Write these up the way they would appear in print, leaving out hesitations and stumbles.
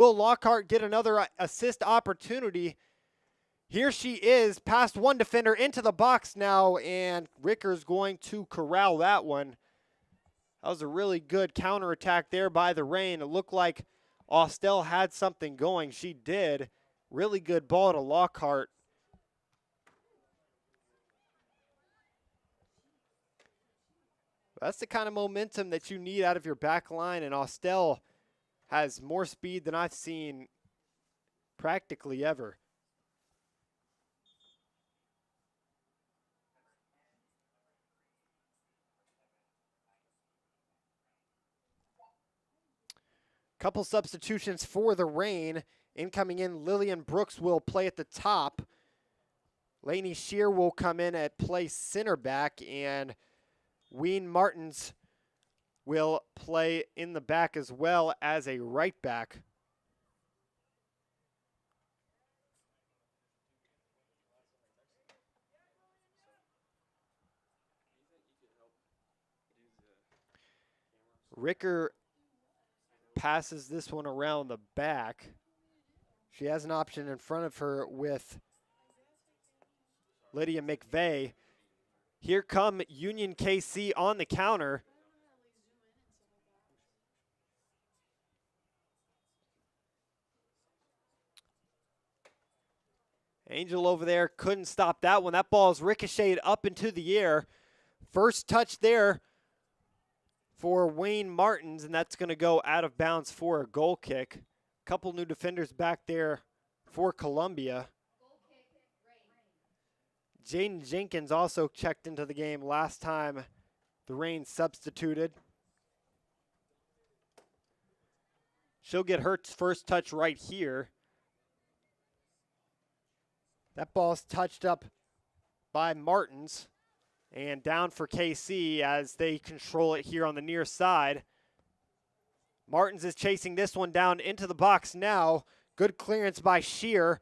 Will Lockhart get another assist opportunity? Here she is, past one defender into the box now, and Ricker's going to corral that one. That was a really good counterattack there by the Reign. It looked like Austell had something going. She did. Really good ball to Lockhart. That's the kind of momentum that you need out of your back line, and Austell has more speed than I've seen practically ever. Couple substitutions for the Reign. Incoming in, Lillian Brooks will play at the top. Lainey Shear will come in at play center back, and Ween Martins will play in the back as well as a right back. Ricker passes this one around the back. She has an option in front of her with Lydia McVeigh. Here come Union KC on the counter. Angel over there couldn't stop that one. That ball is ricocheted up into the air. First touch there for Wayne Martins, and that's going to go out of bounds for a goal kick. Couple new defenders back there for Columbia. Jaden Jenkins also checked into the game last time the Reign substituted. She'll get her first touch right here. That ball's touched up by Martins and down for KC as they control it here on the near side. Martins is chasing this one down into the box now. Good clearance by Shear.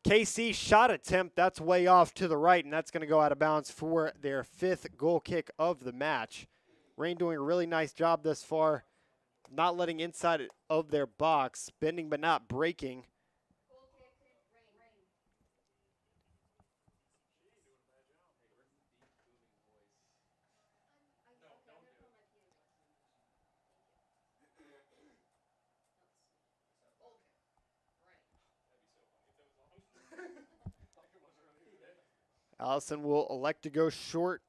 KC shot attempt, that's way off to the right, and that's going to go out of bounds for their 5th goal kick of the match. Reign doing a really nice job thus far, not letting inside of their box, bending but not breaking. Allison will elect to go short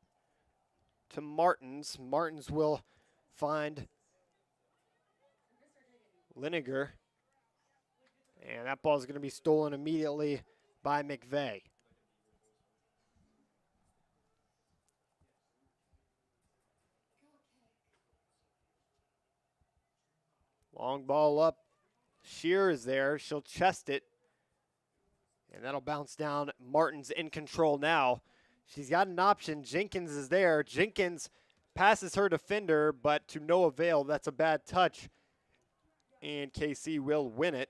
to Martins. Martins will find Liniger. And that ball is going to be stolen immediately by McVeigh. Long ball up. Shear is there. She'll chest it. And that'll bounce down. Martins in control now. She's got an option. Jenkins is there. Jenkins passes her defender, but to no avail. That's a bad touch. And KC will win it.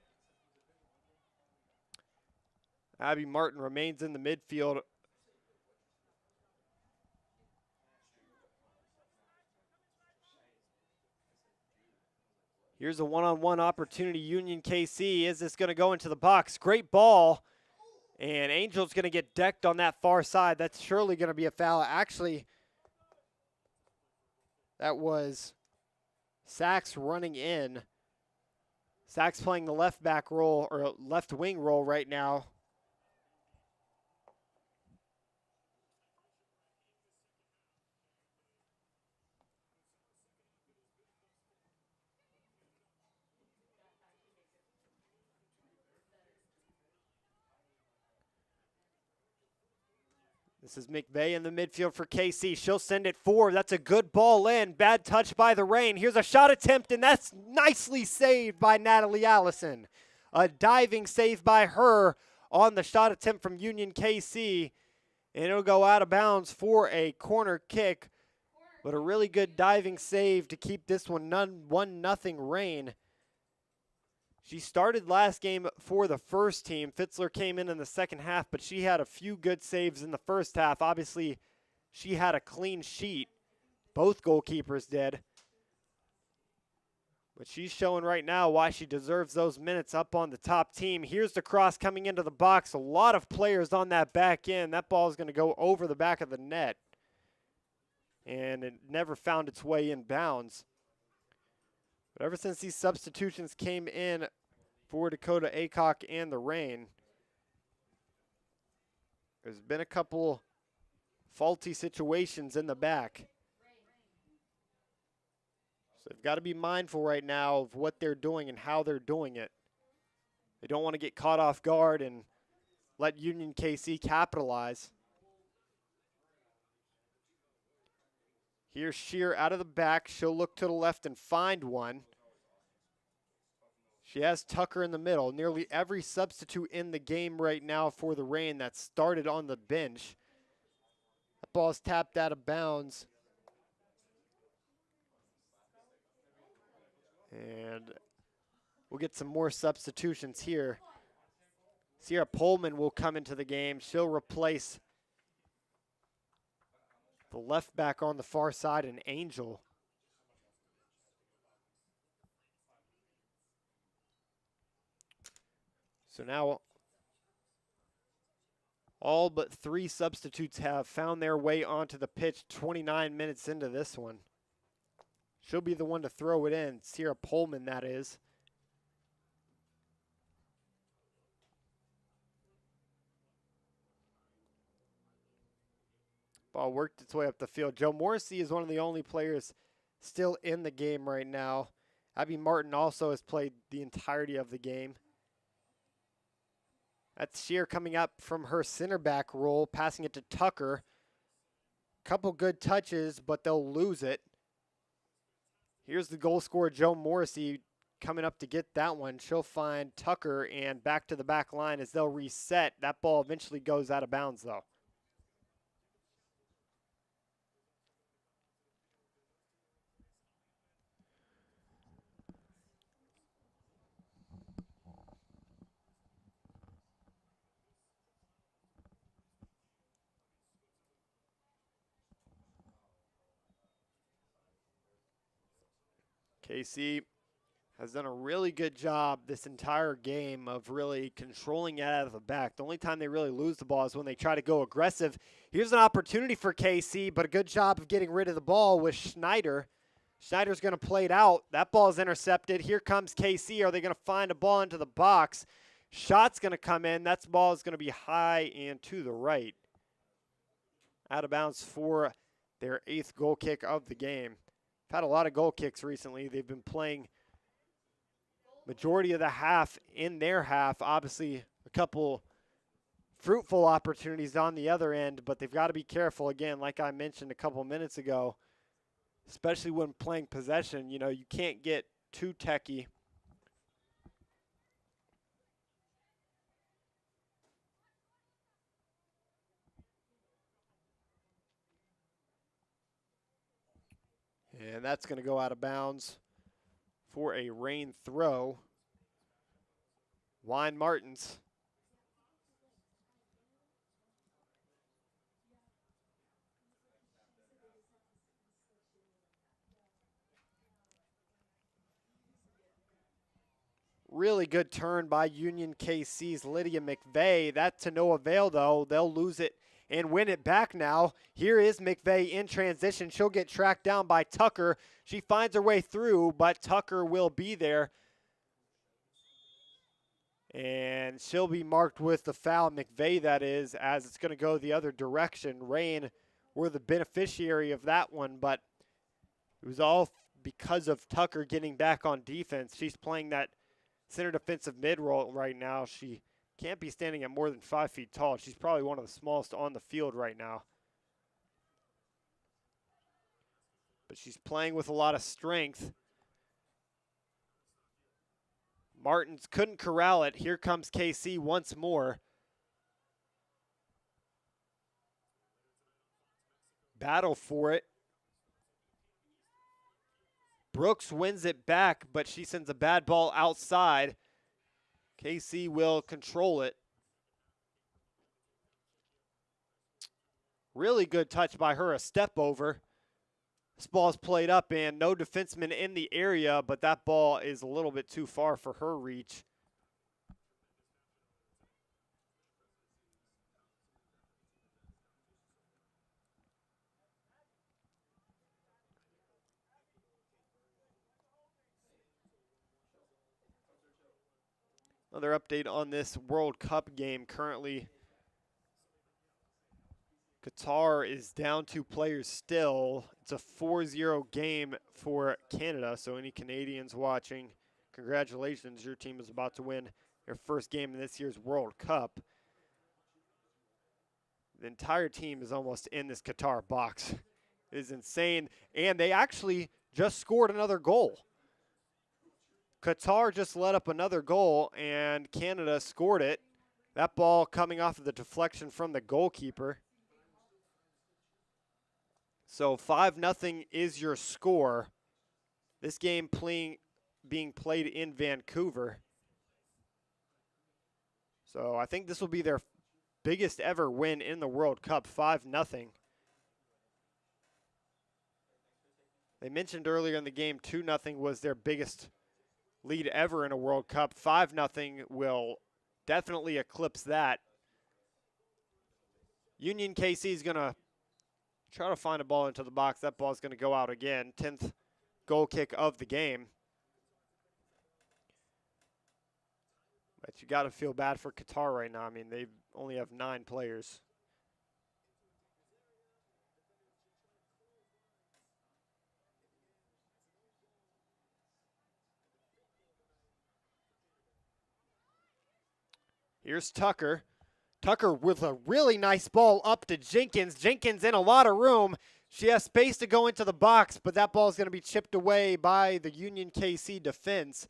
Abby Martin remains in the midfield. Here's a one-on-one opportunity. Union KC. Is this going to go into the box? Great ball. And Angel's going to get decked on that far side. That's surely going to be a foul. Actually, that was Sachs running in. Sachs playing the left back role, or left wing role right now. This is McVeigh in the midfield for KC. She'll send it forward. That's a good ball in. Bad touch by the Reign. Here's a shot attempt, and that's nicely saved by Natalie Allison. A diving save by her on the shot attempt from Union KC. And it'll go out of bounds for a corner kick. But a really good diving save to keep this one 1-0 Reign. She started last game for the first team. Fitzler came in the second half, but she had a few good saves in the first half. Obviously, she had a clean sheet. Both goalkeepers did. But she's showing right now why she deserves those minutes up on the top team. Here's the cross coming into the box. A lot of players on that back end. That ball is going to go over the back of the net. And it never found its way in bounds. But ever since these substitutions came in for Dakota Aycock and the Reign, there's been a couple faulty situations in the back. So they've got to be mindful right now of what they're doing and how they're doing it. They don't want to get caught off guard and let Union KC capitalize. Here's Shear out of the back. She'll look to the left and find one. She has Tucker in the middle. Nearly every substitute in the game right now for the Reign that started on the bench. That ball's tapped out of bounds. And we'll get some more substitutions here. Sierra Pullman will come into the game. She'll replace the left back on the far side, an Angel. So now all but 3 substitutes have found their way onto the pitch 29 minutes into this one. She'll be the one to throw it in, Sierra Pullman, that is. Ball worked its way up the field. Joe Morrissey is one of the only players still in the game right now. Abby Martin also has played the entirety of the game. That's Shear coming up from her center back role, passing it to Tucker. Couple good touches, but they'll lose it. Here's the goal scorer, Joe Morrissey, coming up to get that one. She'll find Tucker and back to the back line as they'll reset. That ball eventually goes out of bounds, though. KC has done a really good job this entire game of really controlling it out of the back. The only time they really lose the ball is when they try to go aggressive. Here's an opportunity for KC, but a good job of getting rid of the ball with Schneider. Schneider's going to play it out. That ball is intercepted. Here comes KC. Are they going to find a ball into the box? Shot's going to come in. That ball is going to be high and to the right. Out of bounds for their 8th goal kick of the game. Had a lot of goal kicks recently. They've been playing majority of the half in their half. Obviously, a couple fruitful opportunities on the other end, but they've got to be careful. Again, like I mentioned a couple minutes ago, especially when playing possession, you know, you can't get too techie. And that's going to go out of bounds for a Reign throw. Wine Martins. Really good turn by Union KC's Lydia McVeigh. That to no avail, though. They'll lose it and win it back now. Here is McVeigh in transition. She'll get tracked down by Tucker. She finds her way through, but Tucker will be there. And she'll be marked with the foul, McVeigh that is, as it's going to go the other direction. Reign were the beneficiary of that one, but it was all because of Tucker getting back on defense. She's playing that center defensive mid role right now. She can't be standing at more than 5 feet tall. She's probably one of the smallest on the field right now. But she's playing with a lot of strength. Martins couldn't corral it. Here comes KC once more. Battle for it. Brooks wins it back, but she sends a bad ball outside. KC will control it. Really good touch by her, a step over. This ball is played up and no defenseman in the area, but that ball is a little bit too far for her reach. Another update on this World Cup game. Currently, Qatar is down 2 players still. It's a 4-0 game for Canada, so any Canadians watching, congratulations, your team is about to win their first game in this year's World Cup. The entire team is almost in this Qatar box. It is insane, and they actually just scored another goal. Qatar just let up another goal, and Canada scored it. That ball coming off of the deflection from the goalkeeper. So 5-0 is your score. This game being played in Vancouver. So I think this will be their biggest ever win in the World Cup, 5-0. They mentioned earlier in the game 2-0 was their biggest lead ever in a World Cup. 5-0 will definitely eclipse that. Union KC is going to try to find a ball into the box. That ball is going to go out again. 10th goal kick of the game. But you got to feel bad for Qatar right now. I mean, they only have 9 players. Here's Tucker. Tucker with a really nice ball up to Jenkins. Jenkins in a lot of room. She has space to go into the box, but that ball is going to be chipped away by the Union KC defense.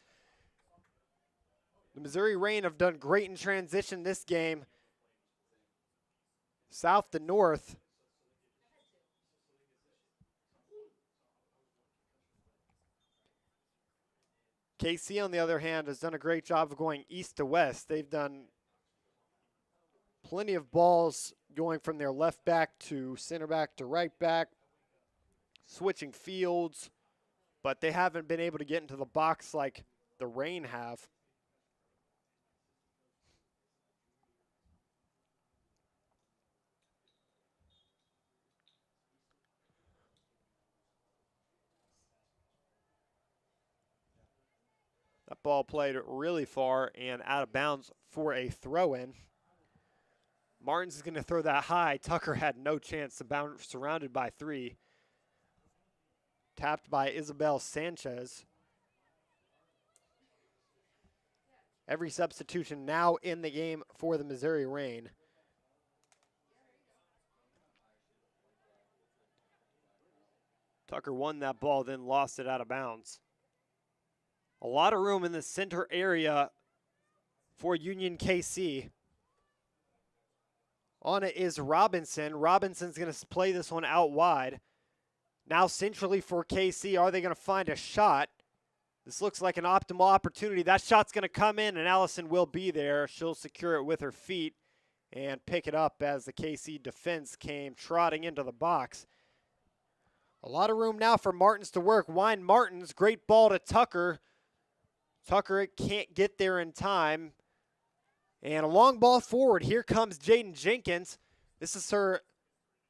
The Missouri Reign have done great in transition this game. South to north. KC, on the other hand, has done a great job of going east to west. They've done plenty of balls going from their left back to center back to right back, switching fields, but they haven't been able to get into the box like the Reign have. That ball played really far and out of bounds for a throw-in. Martins is going to throw that high. Tucker had no chance to bounce, surrounded by 3. Tapped by Isabel Sanchez. Every substitution now in the game for the Missouri Reign. Tucker won that ball, then lost it out of bounds. A lot of room in the center area for Union KC. On it is Robinson. Robinson's going to play this one out wide. Now centrally for KC, are they going to find a shot? This looks like an optimal opportunity. That shot's going to come in, and Allison will be there. She'll secure it with her feet and pick it up as the KC defense came trotting into the box. A lot of room now for Martins to work. Wine Martins, great ball to Tucker. Tucker can't get there in time. And a long ball forward. Here comes Jaden Jenkins. This is her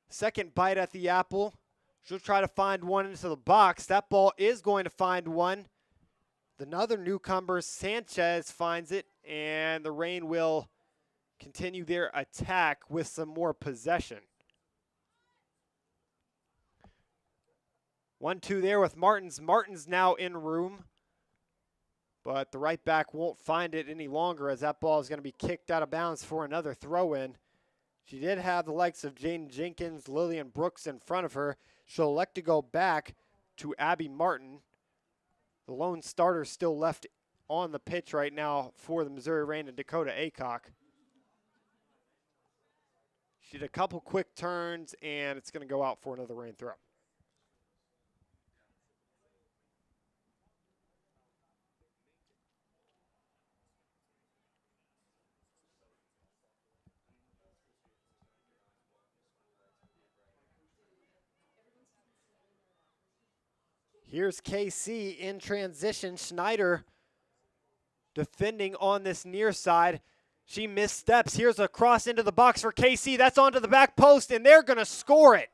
second bite at the apple. She'll try to find one into the box. That ball is going to find one. Another newcomer, Sanchez, finds it, and the Reign will continue their attack with some more possession. 1-2 there with Martins. Martins now in room. But the right back won't find it any longer as that ball is going to be kicked out of bounds for another throw-in. She did have the likes of Jane Jenkins, Lillian Brooks in front of her. She'll elect to go back to Abby Martin. The lone starter still left on the pitch right now for the Missouri Reign and Dakota Aycock. She did a couple quick turns, and it's going to go out for another Reign throw. Here's KC in transition. Schneider defending on this near side. She missteps. Here's a cross into the box for KC. That's onto the back post, and they're going to score it.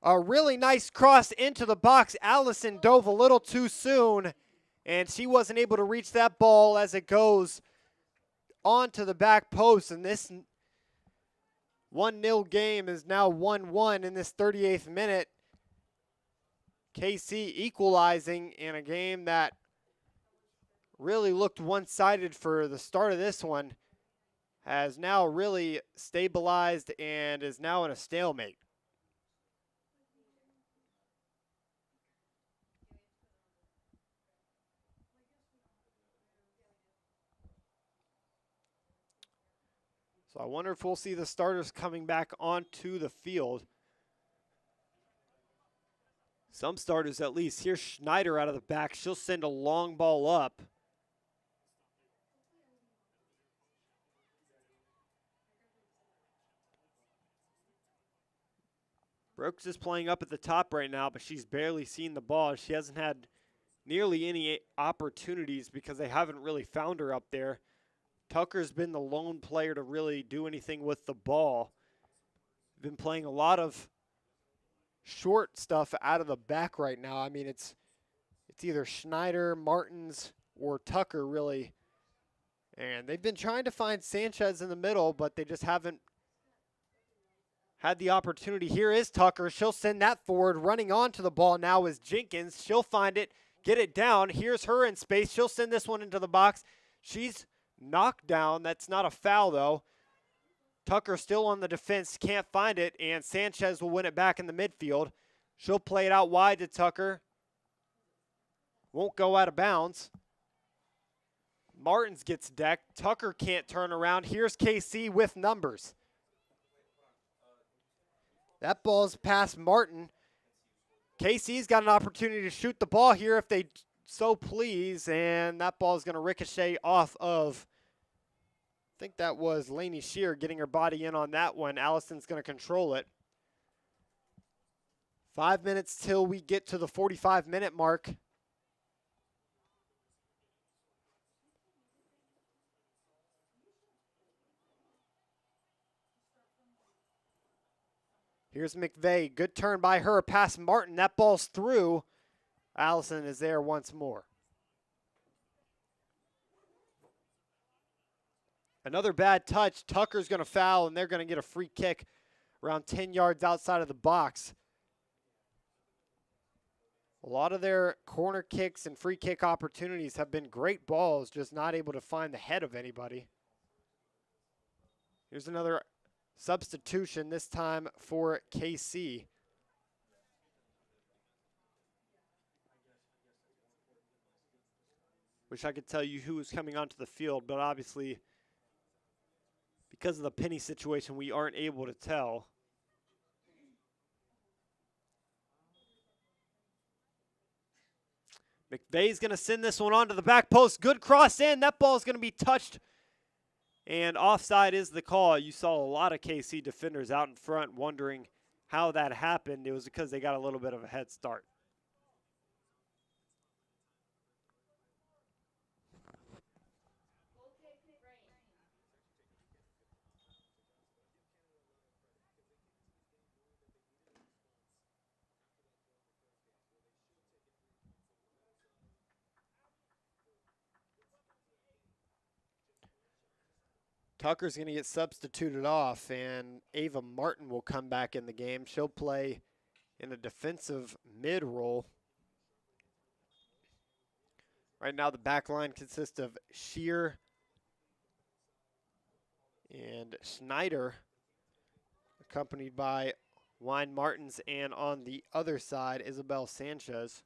A really nice cross into the box. Allison dove a little too soon, and she wasn't able to reach that ball as it goes onto the back post. And this 1-0 game is now 1-1 in this 38th minute. KC equalizing in a game that really looked one-sided for the start of this one, has now really stabilized and is now in a stalemate. So I wonder if we'll see the starters coming back onto the field. Some starters at least. Here's Schneider out of the back. She'll send a long ball up. Brooks is playing up at the top right now, but she's barely seen the ball. She hasn't had nearly any opportunities because they haven't really found her up there. Tucker's been the lone player to really do anything with the ball. Been playing a lot of short stuff out of the back right now. I mean, it's either Schneider, Martins, or Tucker really. And they've been trying to find Sanchez in the middle, but they just haven't had the opportunity. Here is Tucker. She'll send that forward. Running onto the ball now is Jenkins. She'll find it, get it down. Here's her in space. She'll send this one into the box. She's knocked down. That's not a foul, though. Tucker still on the defense, can't find it, and Sanchez will win it back in the midfield. She'll play it out wide to Tucker. Won't go out of bounds. Martins gets decked. Tucker can't turn around. Here's KC with numbers. That ball's past Martin. KC's got an opportunity to shoot the ball here if they so please, and that ball is going to ricochet off of, I think that was Lainey Shear getting her body in on that one. Allison's going to control it. 5 minutes till we get to the 45-minute mark. Here's McVeigh. Good turn by her. Past Martin. That ball's through. Allison is there once more. Another bad touch. Tucker's going to foul, and they're going to get a free kick around 10 yards outside of the box. A lot of their corner kicks and free kick opportunities have been great balls, just not able to find the head of anybody. Here's another substitution, this time for KC. Wish I could tell you who was coming onto the field, but obviously, because of the penny situation, we aren't able to tell. McVeigh's going to send this one onto the back post. Good cross in. That ball is going to be touched. And offside is the call. You saw a lot of KC defenders out in front wondering how that happened. It was because they got a little bit of a head start. Tucker's going to get substituted off, and Ava Martin will come back in the game. She'll play in a defensive mid role. Right now, the back line consists of Shear and Schneider, accompanied by Wine Martins, and on the other side, Isabel Sanchez.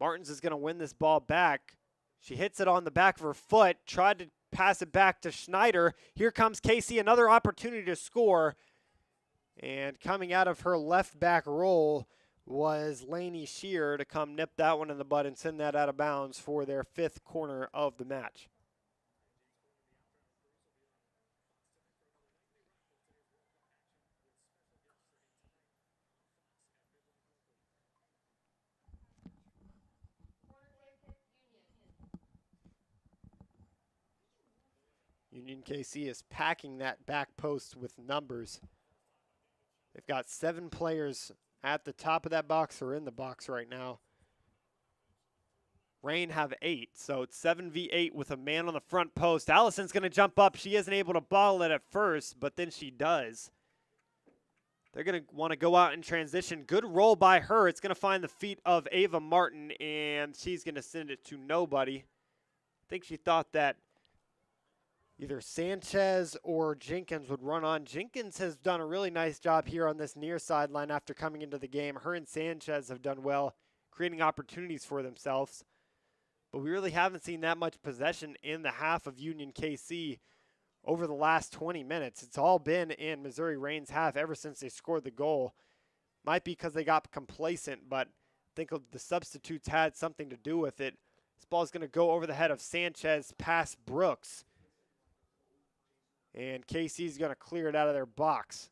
Martins is going to win this ball back. She hits it on the back of her foot, tried to pass it back to Schneider. Here comes KC, another opportunity to score. And coming out of her left back role was Lainey Shear to come nip that one in the bud and send that out of bounds for their 5th corner of the match. Union KC is packing that back post with numbers. They've got 7 players at the top of that box or in the box right now. Reign have 8, so it's 7v8 with a man on the front post. Allison's going to jump up. She isn't able to bottle it at first, but then she does. They're going to want to go out in transition. Good roll by her. It's going to find the feet of Ava Martin, and she's going to send it to nobody. I think she thought that either Sanchez or Jenkins would run on. Jenkins has done a really nice job here on this near sideline after coming into the game. Her and Sanchez have done well, creating opportunities for themselves. But we really haven't seen that much possession in the half of Union KC over the last 20 minutes. It's all been in Missouri Reign's half ever since they scored the goal. Might be because they got complacent, but I think the substitutes had something to do with it. This ball is going to go over the head of Sanchez past Brooks. And KC is going to clear it out of their box.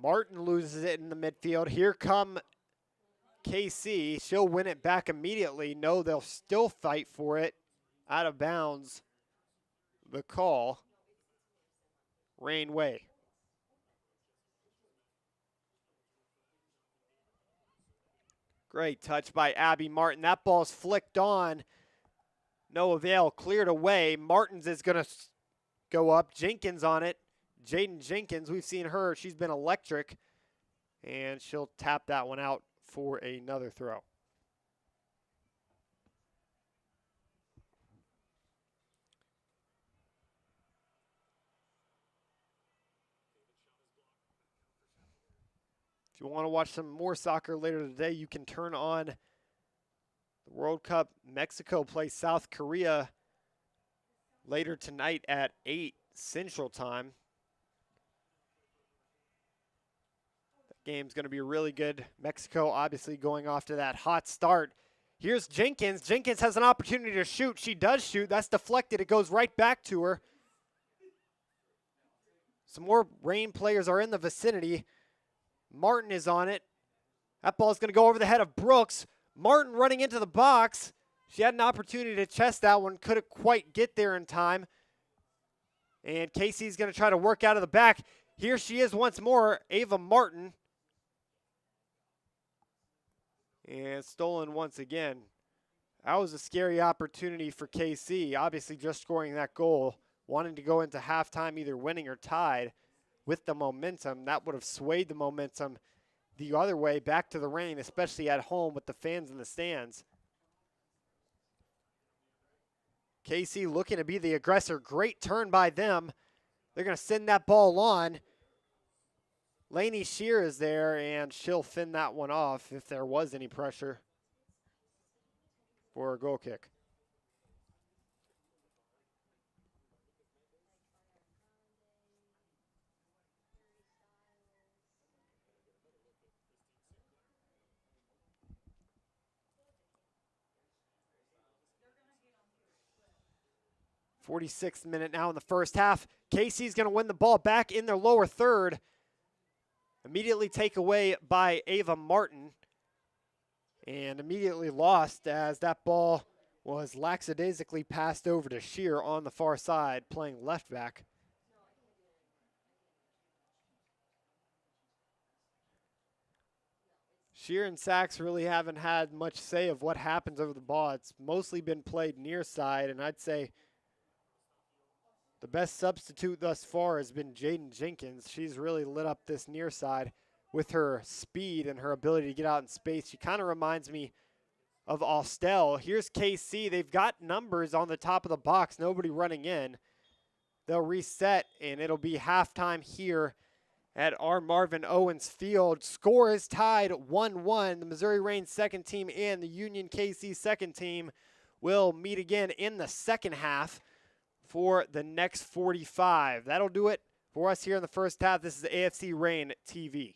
Martin loses it in the midfield. Here come KC. She'll win it back immediately. No, they'll still fight for it. Out of bounds. The call. Reign way. Great touch by Abby Martin. That ball's flicked on. No avail. Cleared away. Martins is going to go up. Jenkins on it. Jaden Jenkins, we've seen her. She's been electric. And she'll tap that one out for another throw. If you want to watch some more soccer later today, you can turn on the World Cup. Mexico plays South Korea later tonight at 8 Central Time. Game's going to be really good. Mexico obviously going off to that hot start. Here's Jenkins. Jenkins has an opportunity to shoot. She does shoot. That's deflected. It goes right back to her. Some more Reign players are in the vicinity. Martin is on it. That ball is going to go over the head of Brooks. Martin running into the box. She had an opportunity to chest that one. Couldn't quite get there in time. And Casey's going to try to work out of the back. Here she is once more, Ava Martin. And stolen once again. That was a scary opportunity for KC. Obviously just scoring that goal. Wanting to go into halftime either winning or tied with the momentum. That would have swayed the momentum the other way back to the Reign, especially at home with the fans in the stands. KC looking to be the aggressor. Great turn by them. They're going to send that ball on. Lainey Shear is there, and she'll fin that one off if there was any pressure for a goal kick. .46th minute now in the first half. KC's going to win the ball back in their lower third. Immediately take away by Ava Martin. And immediately lost as that ball was lackadaisically passed over to Shear on the far side, playing left back. Shear and Sachs really haven't had much say of what happens over the ball. It's mostly been played near side, and I'd say the best substitute thus far has been Jaden Jenkins. She's really lit up this near side with her speed and her ability to get out in space. She kind of reminds me of Austell. Here's KC. They've got numbers on the top of the box. Nobody running in. They'll reset, and it'll be halftime here at our Marvin Owens Field. Score is tied 1-1. The Missouri Reign second team and the Union KC second team will meet again in the second half for the next 45. That'll do it for us here in the first half. This is AFC Reign TV.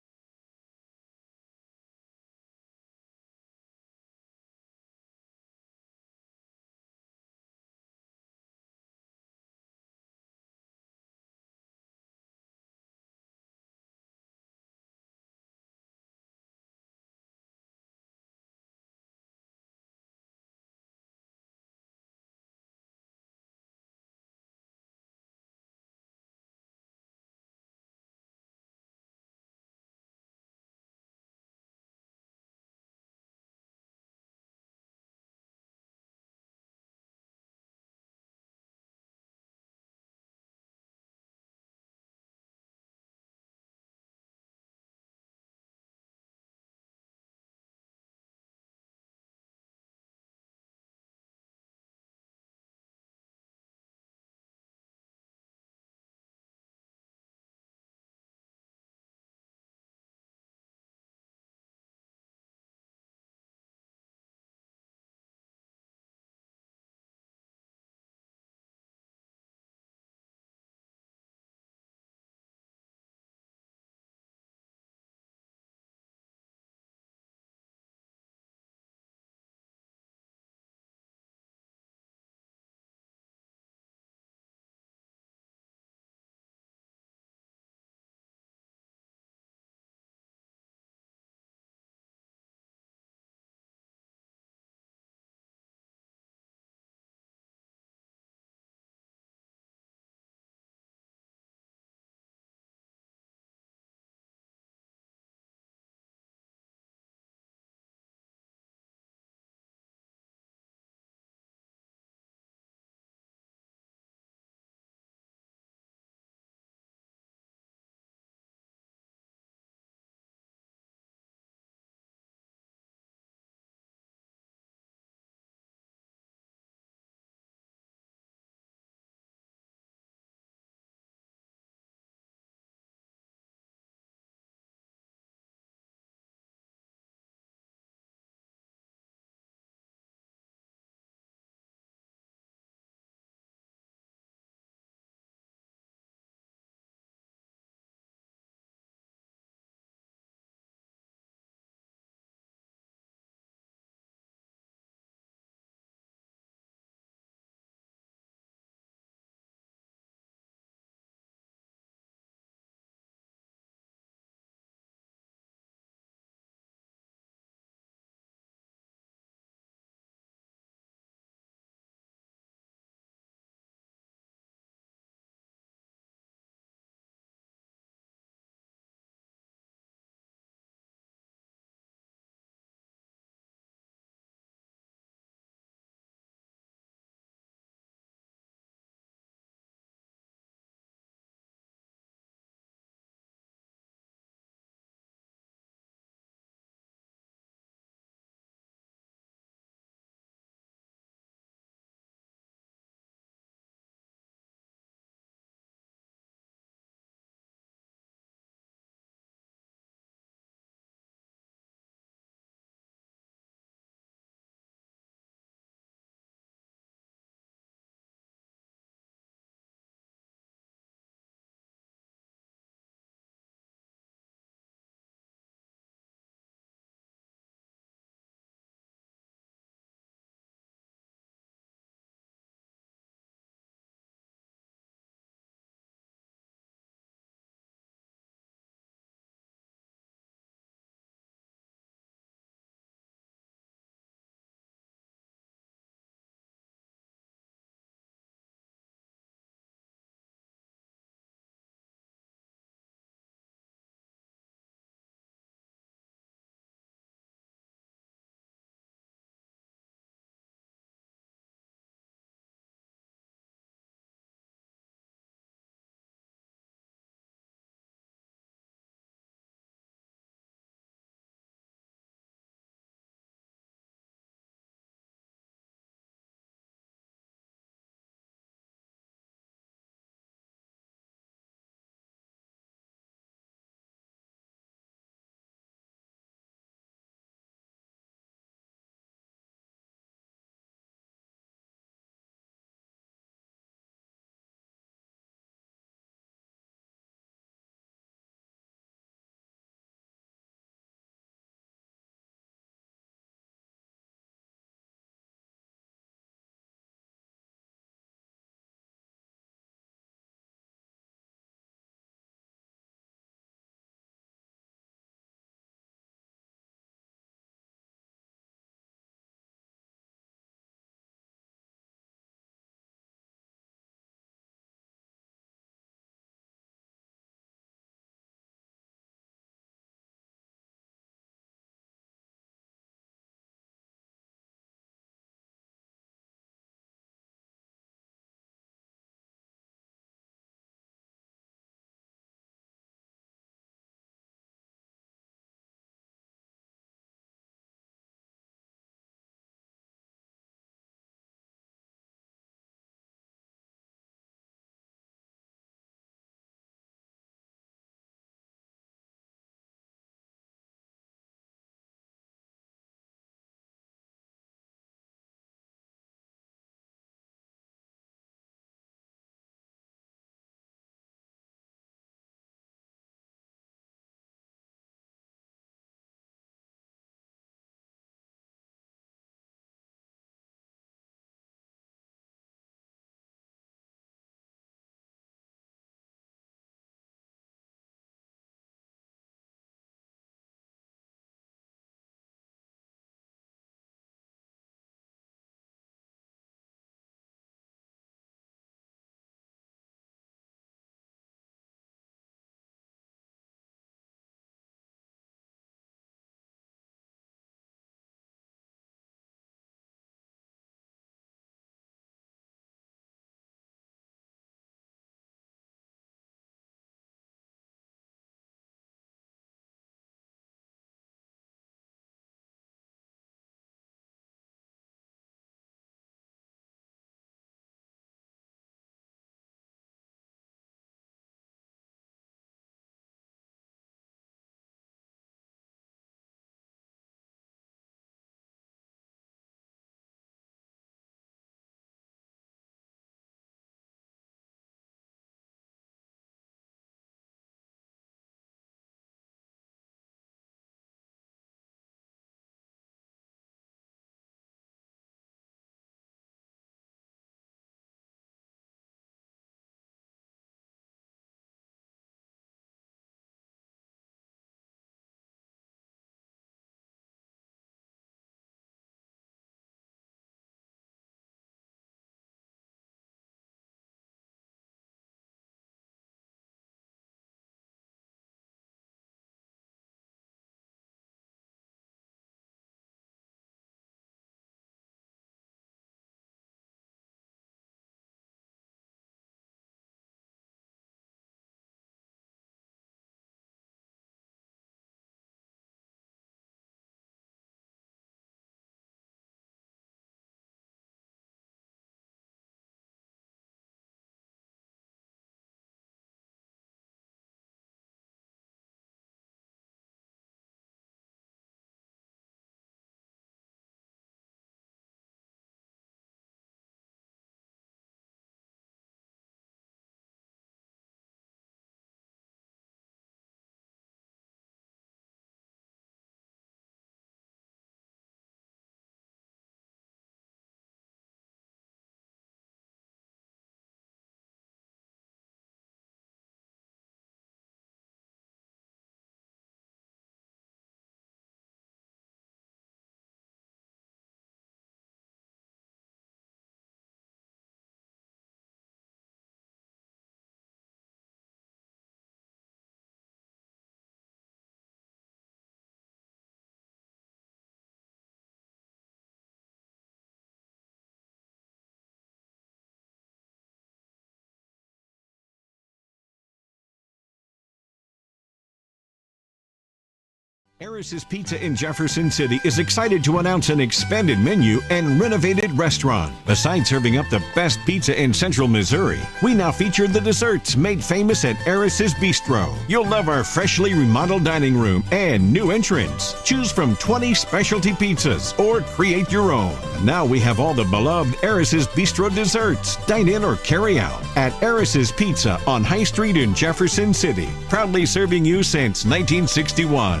Harris's Pizza in Jefferson City is excited to announce an expanded menu and renovated restaurant. Besides serving up the best pizza in central Missouri, we now feature the desserts made famous at Harris's Bistro. You'll love our freshly remodeled dining room and new entrance. Choose from 20 specialty pizzas or create your own. Now we have all the beloved Harris's Bistro desserts. Dine in or carry out at Harris's Pizza on High Street in Jefferson City. Proudly serving you since 1961.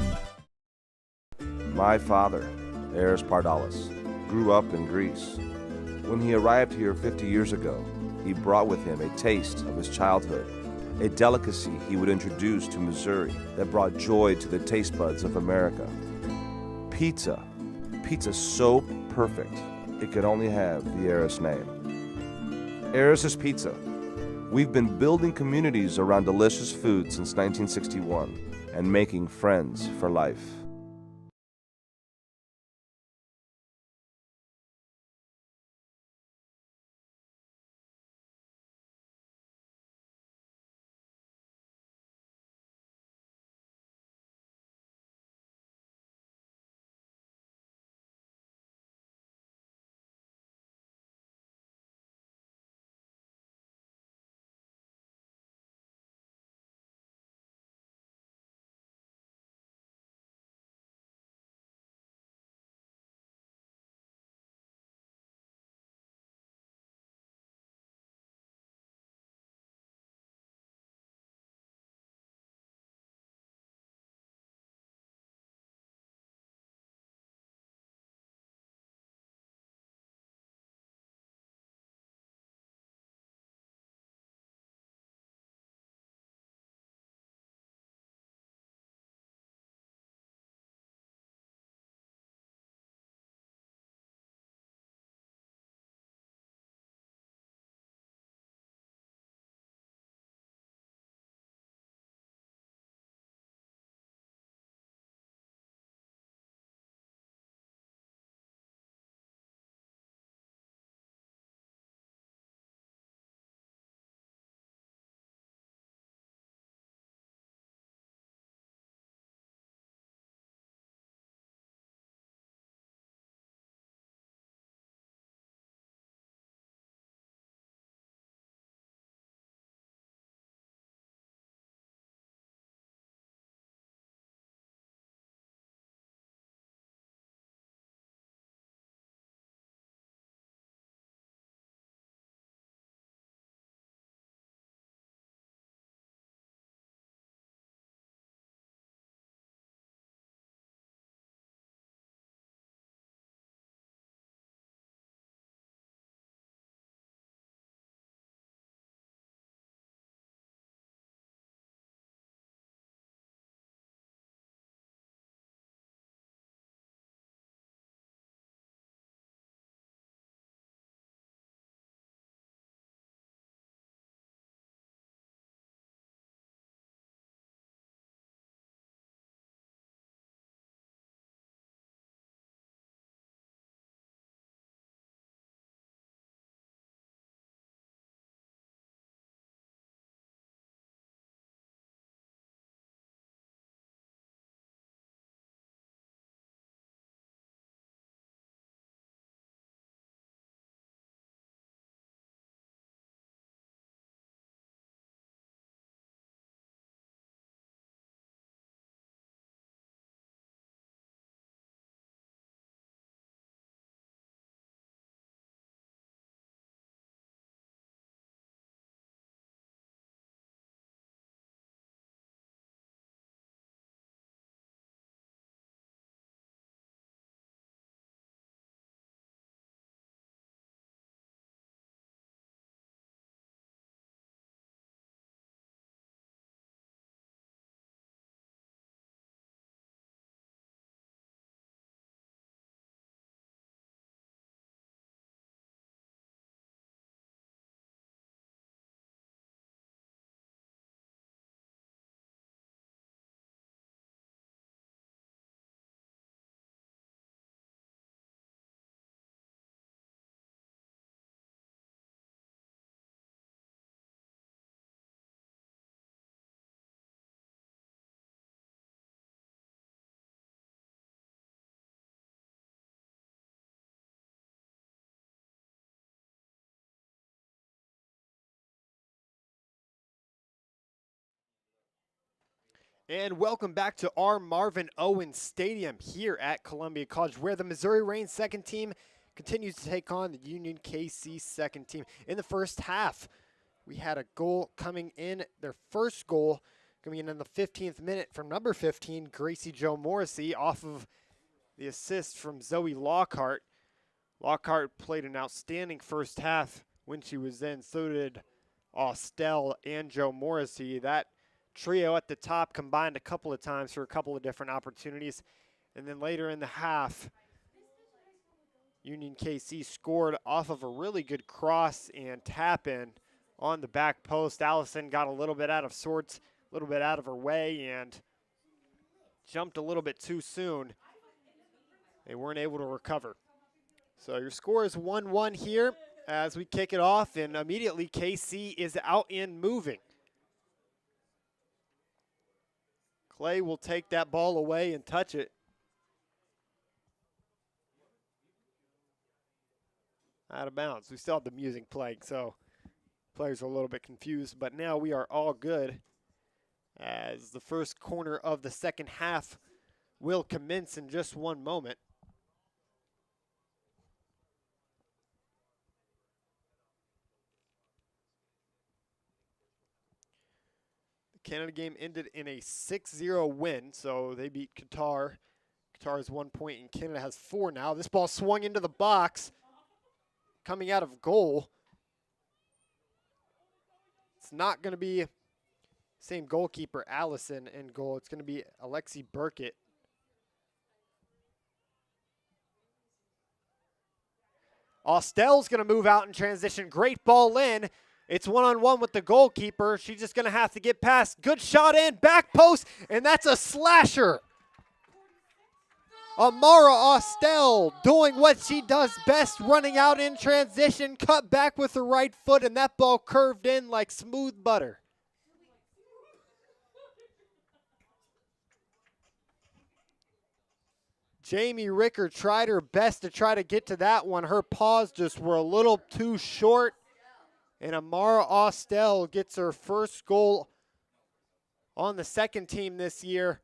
My father, Eris Pardalis, grew up in Greece. When he arrived here 50 years ago, he brought with him a taste of his childhood, a delicacy he would introduce to Missouri that brought joy to the taste buds of America. Pizza. Pizza so perfect, it could only have the Eris name. Eris's Pizza. We've been building communities around delicious food since 1961 and making friends for life. And welcome back to our Marvin Owens Stadium here at Columbia College, where the Missouri Reign second team continues to take on the Union KC second team. In the first half, we had a goal coming in, their first goal coming in the 15th minute from number 15, Gracie Jo Morrissey, off of the assist from Zoe Lockhart. Lockhart played an outstanding first half when she was in. So did Austell and Jo Morrissey. That trio at the top combined a couple of times for a couple of different opportunities. And then later in the half, Union KC scored off of a really good cross and tap in on the back post. Allison got a little bit out of sorts, a little bit out of her way, and jumped a little bit too soon. They weren't able to recover. So your score is 1-1 here as we kick it off, and immediately KC is out and moving. Clay will take that ball away and touch it. Out of bounds. We still have the music playing, so players are a little bit confused, but now we are all good as the first corner of the second half will commence in just one moment. Canada game ended in a 6-0 win, so they beat Qatar. Qatar has 1 point and Canada has 4 now. This ball swung into the box, coming out of goal. It's not going to be same goalkeeper, Allison, in goal. It's going to be Alexi Burkett. Austell's going to move out in transition. Great ball in. It's one-on-one with the goalkeeper. She's just going to have to get past. Good shot in, back post, and that's a slasher. Amara Austell doing what she does best, running out in transition, cut back with the right foot, and that ball curved in like smooth butter. Jamie Ricker tried her best to try to get to that one. Her paws just were a little too short. And Amara Austell gets her first goal on the second team this year.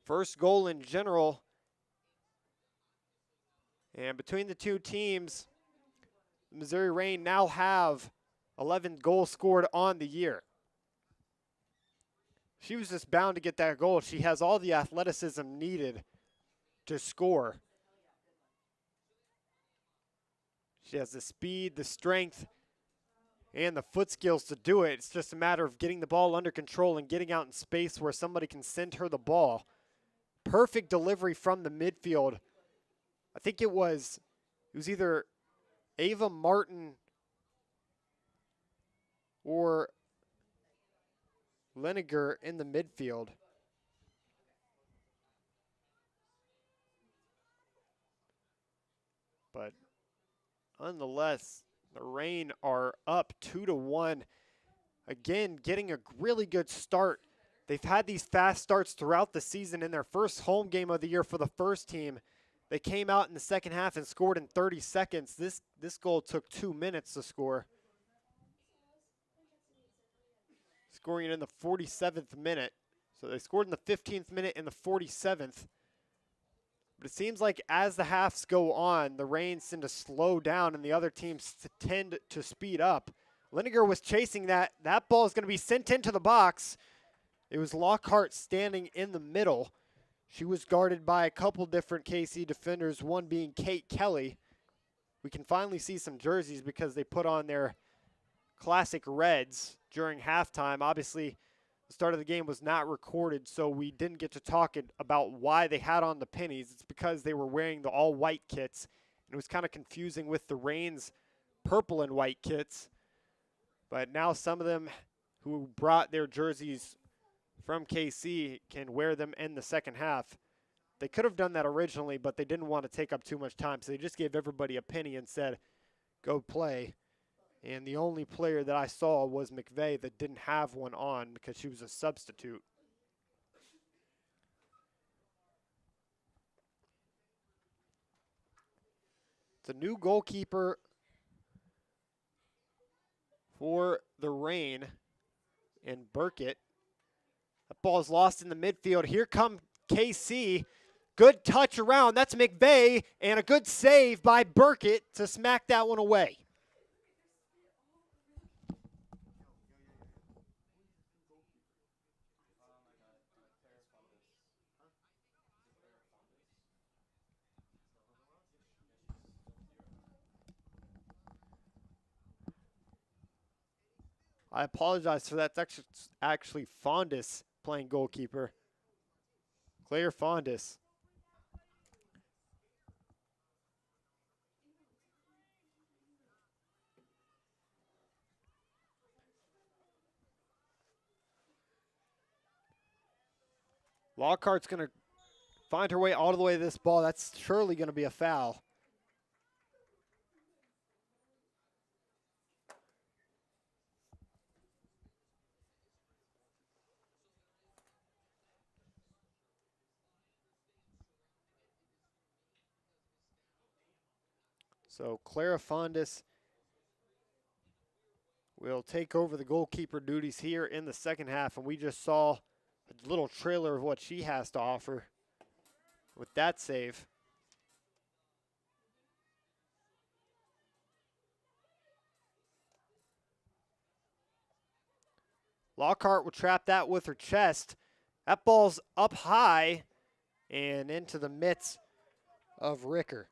First goal in general. And between the two teams, the Missouri Reign now have 11 goals scored on the year. She was just bound to get that goal. She has all the athleticism needed to score. She has the speed, the strength, and the foot skills to do it. It's just a matter of getting the ball under control and getting out in space where somebody can send her the ball. Perfect delivery from the midfield. I think it was either Ava Martin or Leniger in the midfield. But nonetheless, the Reign are up 2-1. Again, getting a really good start. They've had these fast starts throughout the season. In their first home game of the year for the first team, they came out in the second half and scored in 30 seconds. This goal took 2 minutes to score. Scoring it in the 47th minute. So they scored in the 15th minute and the 47th. But it seems like as the halves go on, the Reign tend to slow down and the other teams tend to speed up. Leniger was chasing that. That ball is going to be sent into the box. It was Lockhart standing in the middle. She was guarded by a couple different KC defenders, one being Kate Kelly. We can finally see some jerseys because they put on their classic reds during halftime. Obviously, the start of the game was not recorded, so we didn't get to talk about why they had on the pennies. It's because they were wearing the all-white kits, and it was kind of confusing with the Reign's purple and white kits. But now some of them who brought their jerseys from KC can wear them in the second half. They could have done that originally, but they didn't want to take up too much time, so they just gave everybody a penny and said, go play. And the only player that I saw was McVeigh that didn't have one on because she was a substitute. It's a new goalkeeper for the Reign, and Burkett That ball is lost in the midfield. Here come KC. Good touch around. That's McVeigh, and a good save by Burkett to smack that one away. I apologize for that. That's actually Fondis playing goalkeeper. Claire Fondis. Lockhart's going to find her way all the way to this ball. That's surely going to be a foul. So Clara Fondis will take over the goalkeeper duties here in the second half, and we just saw a little trailer of what she has to offer with that save. Lockhart will trap that with her chest. That ball's up high and into the mitts of Ricker.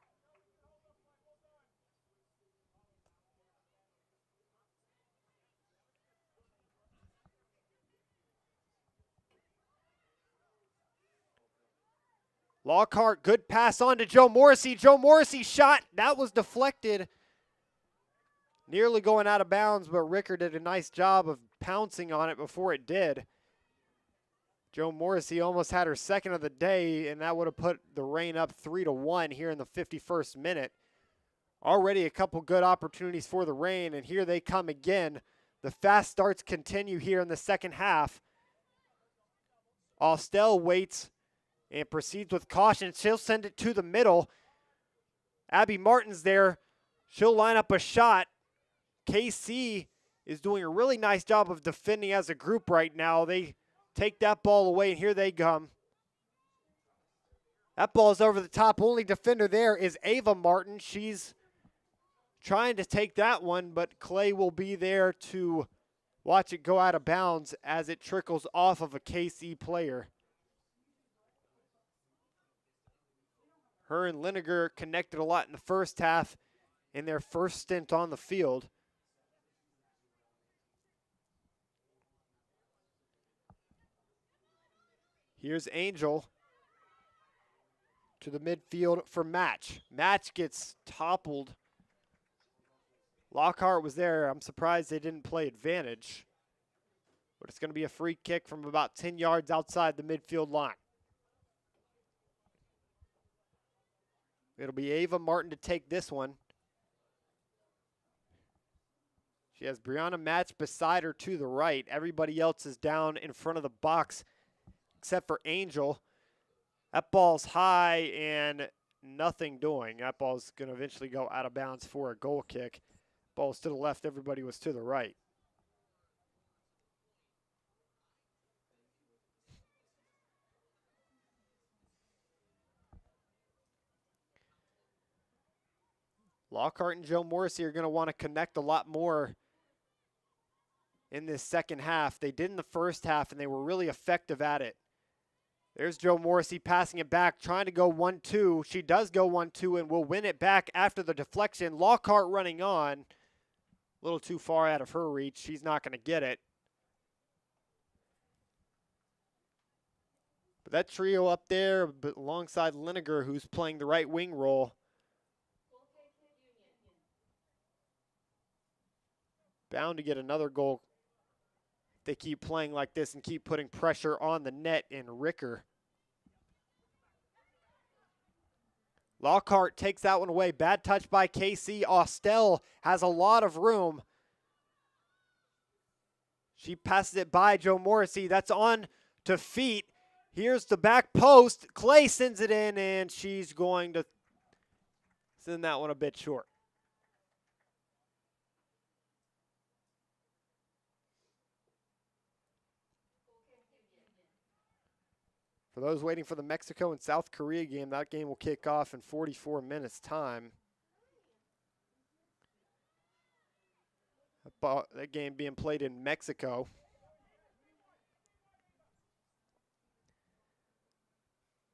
Lockhart, good pass on to Joe Morrissey. Joe Morrissey shot. That was deflected. Nearly going out of bounds, but Ricker did a nice job of pouncing on it before it did. Joe Morrissey almost had her second of the day, and that would have put the Reign up 3-1 here in the 51st minute. Already a couple good opportunities for the Reign, and here they come again. The fast starts continue here in the second half. Austell waits and proceeds with caution. She'll send it to the middle. Abby Martin's there. She'll line up a shot. KC is doing a really nice job of defending as a group right now. They take that ball away, and here they come. That ball is over the top. Only defender there is Ava Martin. She's trying to take that one, but Clay will be there to watch it go out of bounds as it trickles off of a KC player. Her and Lineker connected a lot in the first half in their first stint on the field. Here's Angel to the midfield for Match. Match gets toppled. Lockhart was there. I'm surprised they didn't play advantage. But it's going to be a free kick from about 10 yards outside the midfield line. It'll be Ava Martin to take this one. She has Brianna Match beside her to the right. Everybody else is down in front of the box except for Angel. That ball's high and nothing doing. That ball's going to eventually go out of bounds for a goal kick. Ball's to the left. Everybody was to the right. Lockhart and Joe Morrissey are going to want to connect a lot more in this second half. They did in the first half, and they were really effective at it. There's Joe Morrissey passing it back, trying to go 1-2. She does go 1-2 and will win it back after the deflection. Lockhart running on. A little too far out of her reach. She's not going to get it. But that trio up there, but alongside Lineker, who's playing the right wing role. Bound to get another goal. They keep playing like this and keep putting pressure on the net in Ricker. Lockhart takes that one away. Bad touch by KC. Austell has a lot of room. She passes it by Joe Morrissey. That's on to feet. Here's the back post. Clay sends it in, and she's going to send that one a bit short. For those waiting for the Mexico and South Korea game, that game will kick off in 44 minutes time. That game being played in Mexico.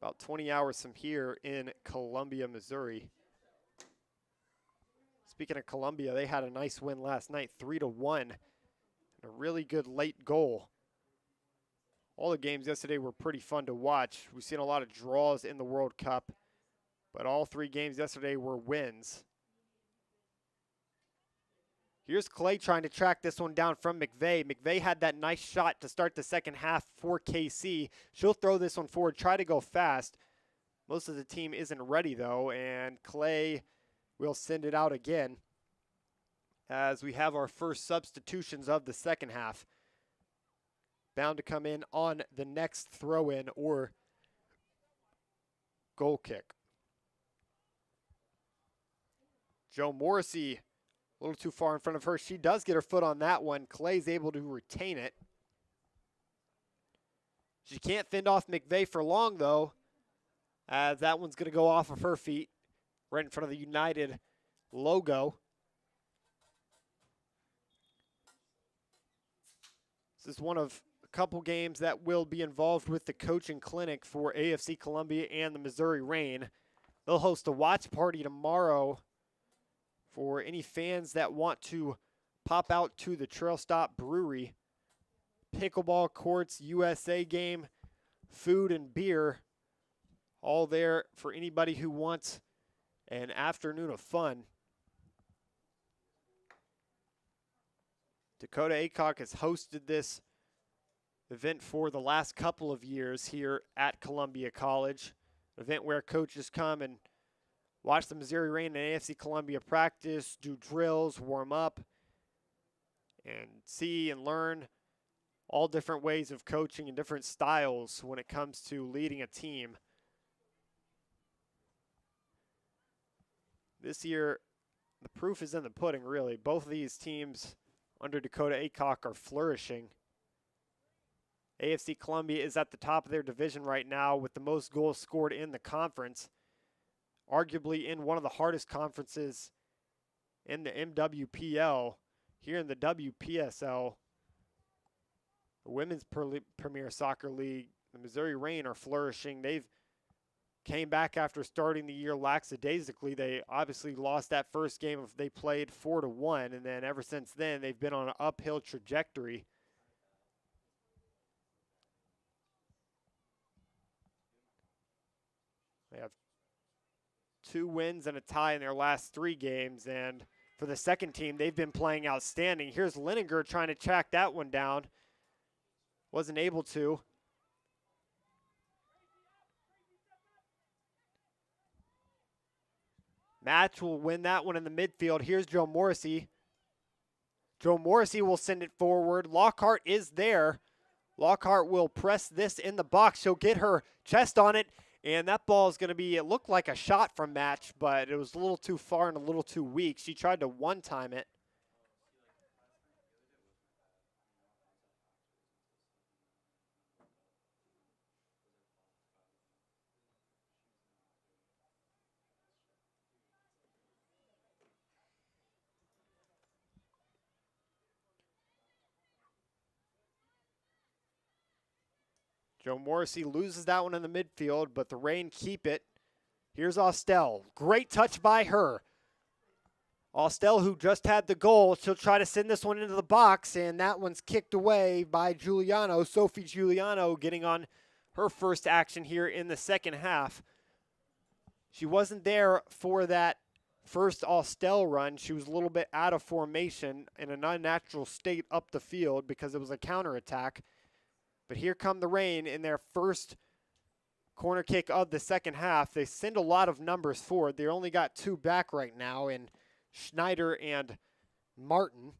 About 20 hours from here in Columbia, Missouri. Speaking of Columbia, they had a nice win last night, 3-1. And a really good late goal. All the games yesterday were pretty fun to watch. We've seen a lot of draws in the World Cup, but all 3 games yesterday were wins. Here's Clay trying to track this one down from McVeigh. McVeigh had that nice shot to start the second half for KC. She'll throw this one forward, try to go fast. Most of the team isn't ready, though, and Clay will send it out again as we have our first substitutions of the second half. Bound to come in on the next throw-in or goal kick. Joe Morrissey, a little too far in front of her. She does get her foot on that one. Clay's able to retain it. She can't fend off McVeigh for long, though, as that one's going to go off of her feet right in front of the United logo. This is one of a couple games that will be involved with the coaching clinic for AFC Columbia and the Missouri Reign. They'll host a watch party tomorrow for any fans that want to pop out to the Trail Stop Brewery. Pickleball courts, USA game, food and beer, all there for anybody who wants an afternoon of fun. Dakota Aycock has hosted this event for the last couple of years here at Columbia College. An event where coaches come and watch the Missouri Reign and AFC Columbia practice, do drills, warm up, and see and learn all different ways of coaching and different styles when it comes to leading a team. This year, the proof is in the pudding, really. Both of these teams under Dakota Aycock are flourishing. AFC Columbia is at the top of their division right now with the most goals scored in the conference, arguably in one of the hardest conferences in the MWPL. Here in the WPSL, the Women's Premier Soccer League, the Missouri Reign are flourishing. They've came back after starting the year lackadaisically. They obviously lost that first game they played 4-1, and then ever since then they've been on an uphill trajectory. They have 2 wins and a tie in their last 3 games, and for the second team, they've been playing outstanding. Here's Lininger trying to track that one down. Wasn't able to. Match will win that one in the midfield. Here's Joe Morrissey. Joe Morrissey will send it forward. Lockhart is there. Lockhart will press this in the box. She'll get her chest on it, and that ball is going to be, it looked like a shot from Match, but it was a little too far and a little too weak. She tried to one-time it. Joe Morrissey loses that one in the midfield, but the Reign keep it. Here's Austell. Great touch by her. Austell, who just had the goal, she'll try to send this one into the box, and that one's kicked away by Giuliano. Sophie Giuliano getting on her first action here in the second half. She wasn't there for that first Austell run. She was a little bit out of formation in an unnatural state up the field because it was a counterattack. But here come the Reign in their first corner kick of the second half. They send a lot of numbers forward. They only got 2 back right now in Schneider and Martin.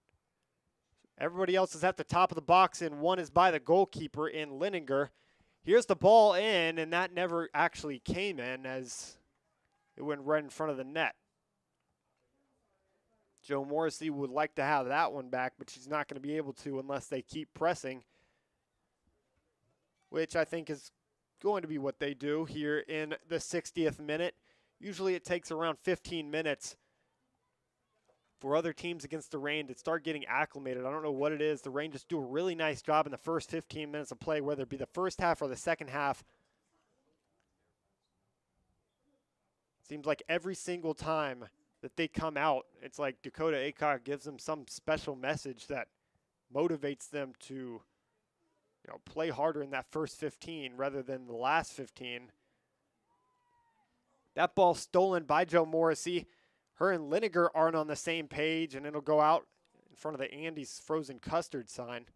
Everybody else is at the top of the box, and one is by the goalkeeper in Lininger. Here's the ball in, and that never actually came in as it went right in front of the net. Joe Morrissey would like to have that one back, but she's not going to be able to unless they keep pressing, which I think is going to be what they do here in the 60th minute. Usually it takes around 15 minutes for other teams against the Reign to start getting acclimated. I don't know what it is. The Reign just do a really nice job in the first 15 minutes of play, whether it be the first half or the second half. Seems like every single time that they come out, it's like Dakota Aycock gives them some special message that motivates them to play harder in that first 15 rather than the last 15. That ball stolen by Joe Morrissey. Her and Lineker aren't on the same page, and it'll go out in front of the Andy's frozen custard sign.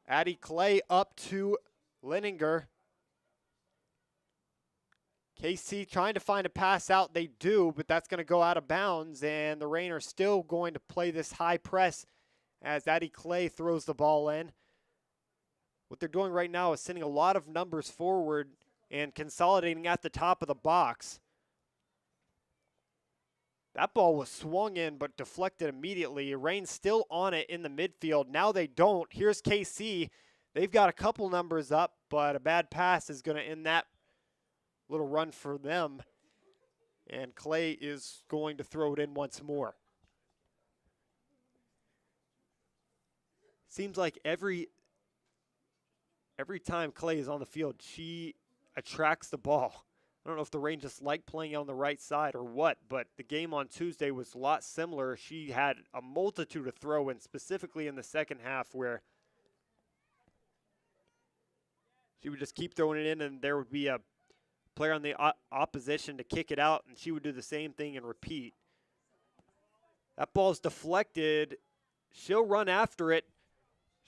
Addie Clay up to Lineker. KC trying to find a pass out. They do, but that's going to go out of bounds, and the Reign are still going to play this high press as Addie Clay throws the ball in. What they're doing right now is sending a lot of numbers forward and consolidating at the top of the box. That ball was swung in but deflected immediately. Reign's still on it in the midfield. Now they don't. Here's KC. They've got a couple numbers up, but a bad pass is going to end that little run for them. And Clay is going to throw it in once more. Seems like every time Clay is on the field, she attracts the ball. I don't know if the Reign just like playing on the right side or what, but the game on Tuesday was a lot similar. She had a multitude of throw-ins, specifically in the second half, where she would just keep throwing it in, and there would be a player on the opposition to kick it out, and she would do the same thing and repeat. That ball's deflected. She'll run after it.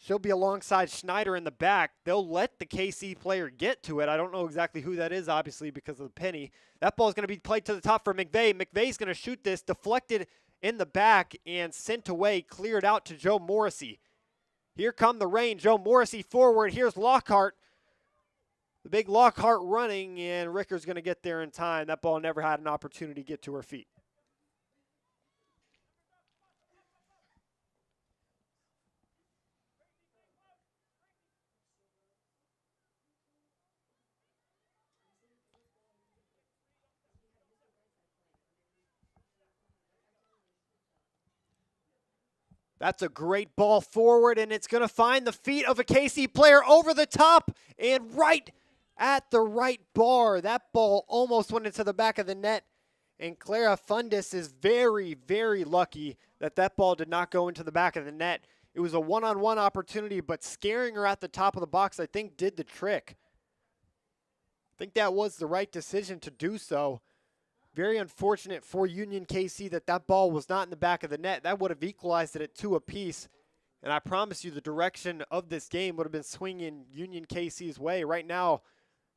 She'll be alongside Schneider in the back. They'll let the KC player get to it. I don't know exactly who that is, obviously, because of the penny. That ball's going to be played to the top for McVeigh. McVeigh's going to shoot this, deflected in the back and sent away, cleared out to Joe Morrissey. Here come the Reign. Joe Morrissey forward. Here's Lockhart. The big Lockhart running, and Ricker's going to get there in time. That ball never had an opportunity to get to her feet. That's a great ball forward, and it's going to find the feet of a KC player over the top and right at the right bar. That ball almost went into the back of the net, and Clara Fundis is very, very lucky that that ball did not go into the back of the net. It was a one-on-one opportunity, but scaring her at the top of the box, I think, did the trick. I think that was the right decision to do so. Very unfortunate for Union KC that that ball was not in the back of the net. That would have equalized it at 2 apiece. And I promise you the direction of this game would have been swinging Union KC's way. Right now,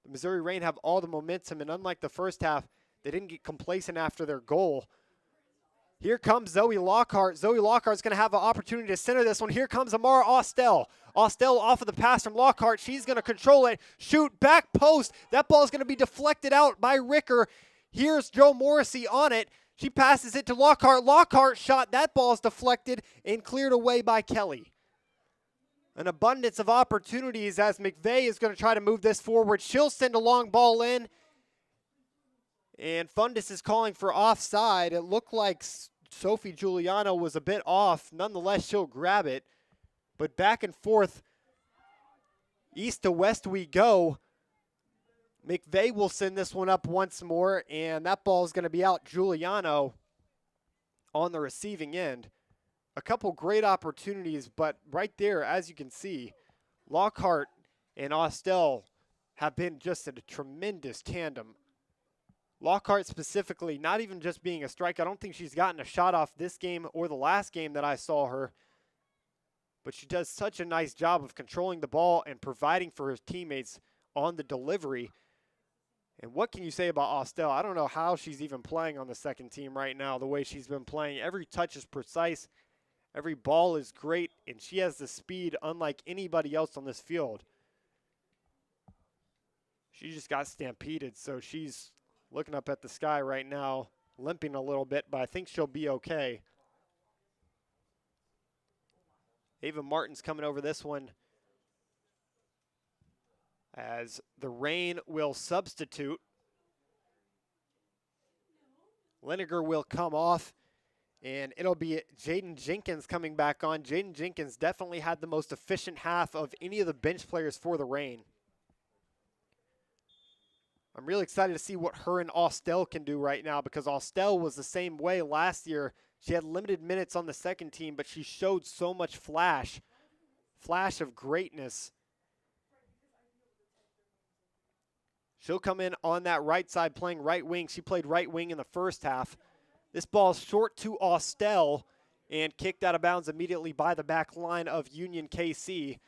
the Missouri Reign have all the momentum, and unlike the first half, they didn't get complacent after their goal. Here comes Zoe Lockhart. Zoe Lockhart's going to have an opportunity to center this one. Here comes Amara Austell. Austell off of the pass from Lockhart. She's going to control it. Shoot, back post. That ball is going to be deflected out by Ricker. Here's Joe Morrissey on it. She passes it to Lockhart. Lockhart shot. That ball's deflected and cleared away by Kelly. An abundance of opportunities as McVeigh is going to try to move this forward. She'll send a long ball in. And Fundis is calling for offside. It looked like Sophie Giuliano was a bit off. Nonetheless, she'll grab it. But back and forth, east to west we go. McVeigh will send this one up once more, and that ball is going to be out. Giuliano on the receiving end. A couple great opportunities, but right there, as you can see, Lockhart and Austell have been just a tremendous tandem. Lockhart specifically, not even just being a strike. I don't think she's gotten a shot off this game or the last game that I saw her, but she does such a nice job of controlling the ball and providing for her teammates on the delivery. And what can you say about Austell? I don't know how she's even playing on the second team right now, the way she's been playing. Every touch is precise. Every ball is great, and she has the speed unlike anybody else on this field. She just got stampeded, so she's looking up at the sky right now, limping a little bit, but I think she'll be okay. Ava Martin's coming over this one as the rain will substitute. Liniger will come off, and it'll be Jaden Jenkins coming back on. Jaden Jenkins definitely had the most efficient half of any of the bench players for the rain. I'm really excited to see what her and Austell can do right now, because Austell was the same way last year. She had limited minutes on the second team, but she showed so much flash of greatness. She'll come in on that right side playing right wing. She played right wing in the first half. This ball's short to Austell and kicked out of bounds immediately by the back line of Union KC.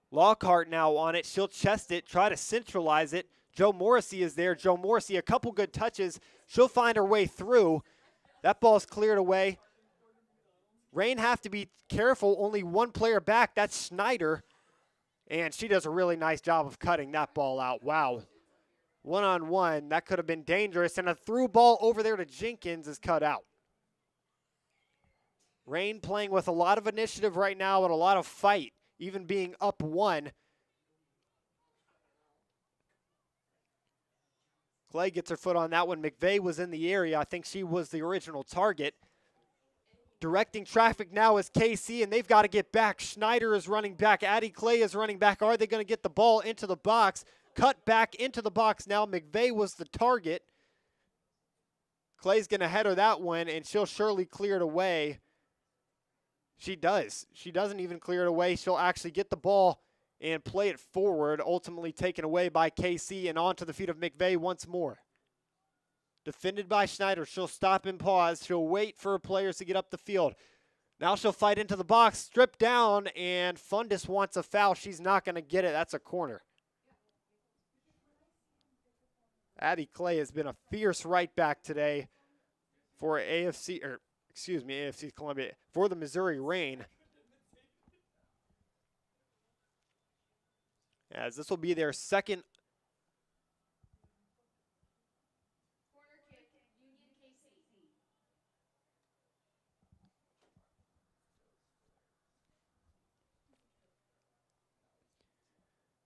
Lockhart now on it. She'll chest it, try to centralize it. Joe Morrissey is there. Joe Morrissey, a couple good touches. She'll find her way through. That ball's cleared away. Rain have to be careful. Only one player back. That's Schneider. And she does a really nice job of cutting that ball out. Wow. One-on-one, that could have been dangerous, and a through ball over there to Jenkins is cut out. Rain playing with a lot of initiative right now and a lot of fight, even being up one. Clay gets her foot on that one. McVeigh was in the area. I think she was the original target. Directing traffic now is KC, and they've got to get back. Schneider is running back. Addie Clay is running back. Are they going to get the ball into the box? Cut back into the box now. McVeigh was the target. Clay's going to header that one, and she'll surely clear it away. She does. She doesn't even clear it away. She'll actually get the ball and play it forward, ultimately taken away by KC and onto the feet of McVeigh once more. Defended by Schneider. She'll stop and pause. She'll wait for her players to get up the field. Now she'll fight into the box, strip down, and Fundis wants a foul. She's not going to get it. That's a corner. Addie Clay has been a fierce right back today for AFC Columbia, for the Missouri Rain. As this will be their second. Corner kick, Union KC.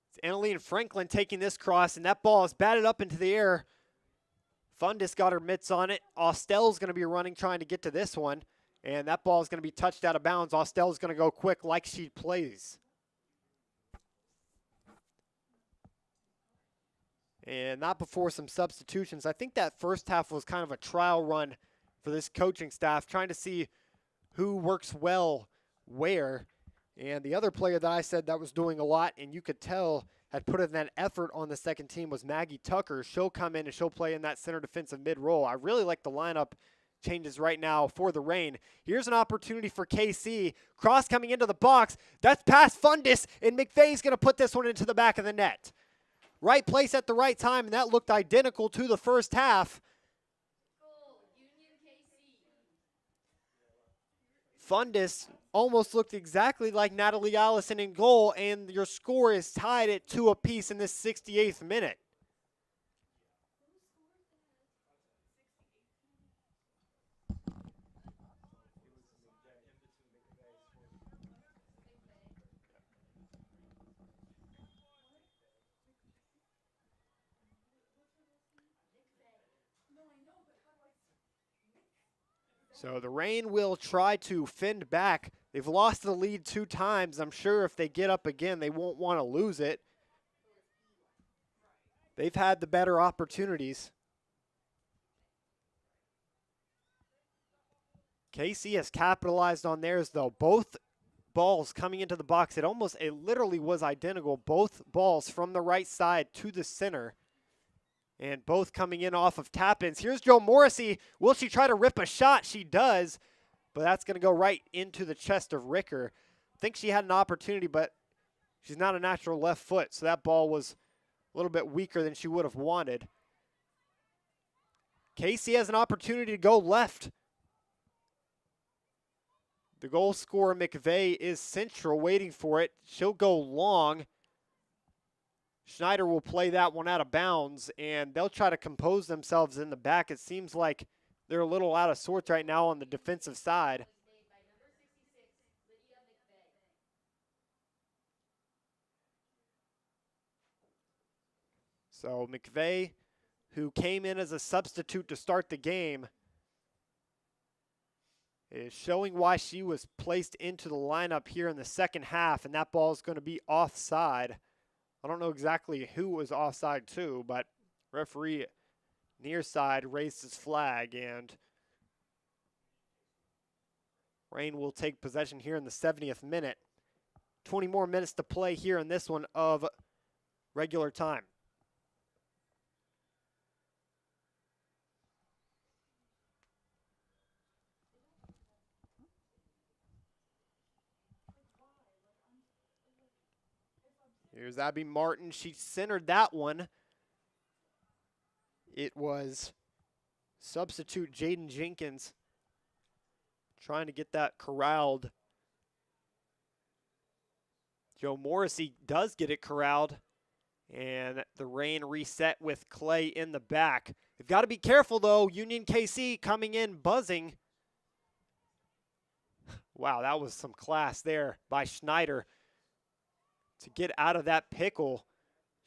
It's Annaline Franklin taking this cross, and that ball is batted up into the air. Fundis got her mitts on it. Austell's going to be running, trying to get to this one, and that ball is going to be touched out of bounds. Austell's going to go quick like she plays. And not before some substitutions. I think that first half was kind of a trial run for this coaching staff, trying to see who works well where. And the other player that I said that was doing a lot, and you could tell had put in that effort on the second team, was Maggie Tucker. She'll come in and she'll play in that center defensive mid role. I really like the lineup changes right now for the Rain. Here's an opportunity for KC. Cross coming into the box. That's past Fundis, and McVeigh's going to put this one into the back of the net. Right place at the right time, and that looked identical to the first half. Goal, Union KC. Fundis almost looked exactly like Natalie Allison in goal, and your score is tied at 2 apiece in this 68th minute. So the Rain will try to fend back. They've lost the lead 2 times. I'm sure if they get up again, they won't want to lose it. They've had the better opportunities. KC has capitalized on theirs, though. Both balls coming into the box, it literally was identical. Both balls from the right side to the center. And both coming in off of tap-ins. Here's Joe Morrissey. Will she try to rip a shot? She does, but that's going to go right into the chest of Ricker. I think she had an opportunity, but she's not a natural left foot, so that ball was a little bit weaker than she would have wanted. Casey has an opportunity to go left. The goal scorer, McVeigh, is central, waiting for it. She'll go long. Schneider will play that one out of bounds, and they'll try to compose themselves in the back. It seems like they're a little out of sorts right now on the defensive side. So McVeigh, who came in as a substitute to start the game, is showing why she was placed into the lineup here in the second half, and that ball is going to be offside. I don't know exactly who was offside to, but referee near side raised his flag, and Reign will take possession here in the 70th minute. 20 more minutes to play here in this one of regular time. Here's Abby Martin. She centered that one. It was substitute Jaden Jenkins trying to get that corralled. Joe Morrissey does get it corralled, and the Reign reset with Clay in the back. They've got to be careful, though. Union KC coming in buzzing. Wow, that was some class there by Schneider to get out of that pickle.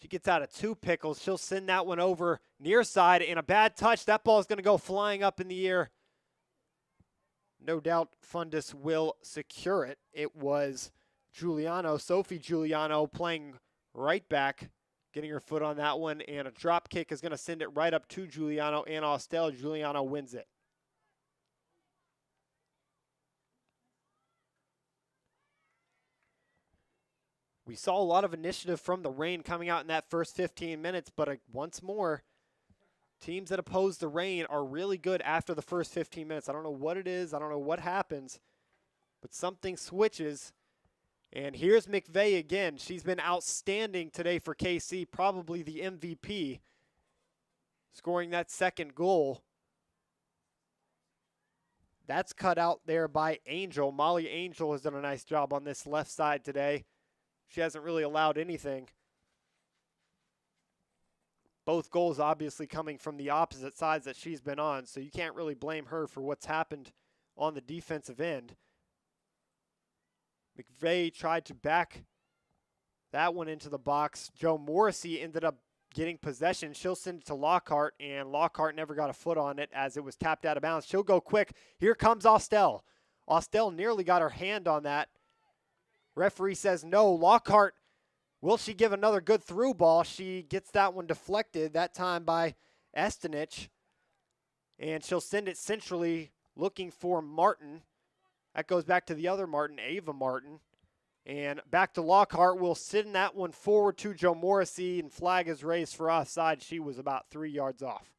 She gets out of 2 pickles. She'll send that one over near side, and a bad touch. That ball is going to go flying up in the air. No doubt Fundus will secure it. It was Giuliano, Sophie Giuliano, playing right back, getting her foot on that one, and a drop kick is going to send it right up to Giuliano and Austell. Giuliano wins it. We saw a lot of initiative from the Reign coming out in that first 15 minutes, but once more, teams that oppose the Reign are really good after the first 15 minutes. I don't know what it is. I don't know what happens, but something switches. And here's McVeigh again. She's been outstanding today for KC, probably the MVP, scoring that second goal. That's cut out there by Angel. Molly Angel has done a nice job on this left side today. She hasn't really allowed anything. Both goals obviously coming from the opposite sides that she's been on, so you can't really blame her for what's happened on the defensive end. McVeigh tried to back that one into the box. Joe Morrissey ended up getting possession. She'll send it to Lockhart, and Lockhart never got a foot on it as it was tapped out of bounds. She'll go quick. Here comes Austell. Austell nearly got her hand on that. Referee says no. Lockhart, will she give another good through ball? She gets that one deflected, that time by Estenich. And she'll send it centrally, looking for Martin. That goes back to the other Martin, Ava Martin. And back to Lockhart. We'll send that one forward to Joe Morrissey, and flag is raised for offside. She was about 3 yards off.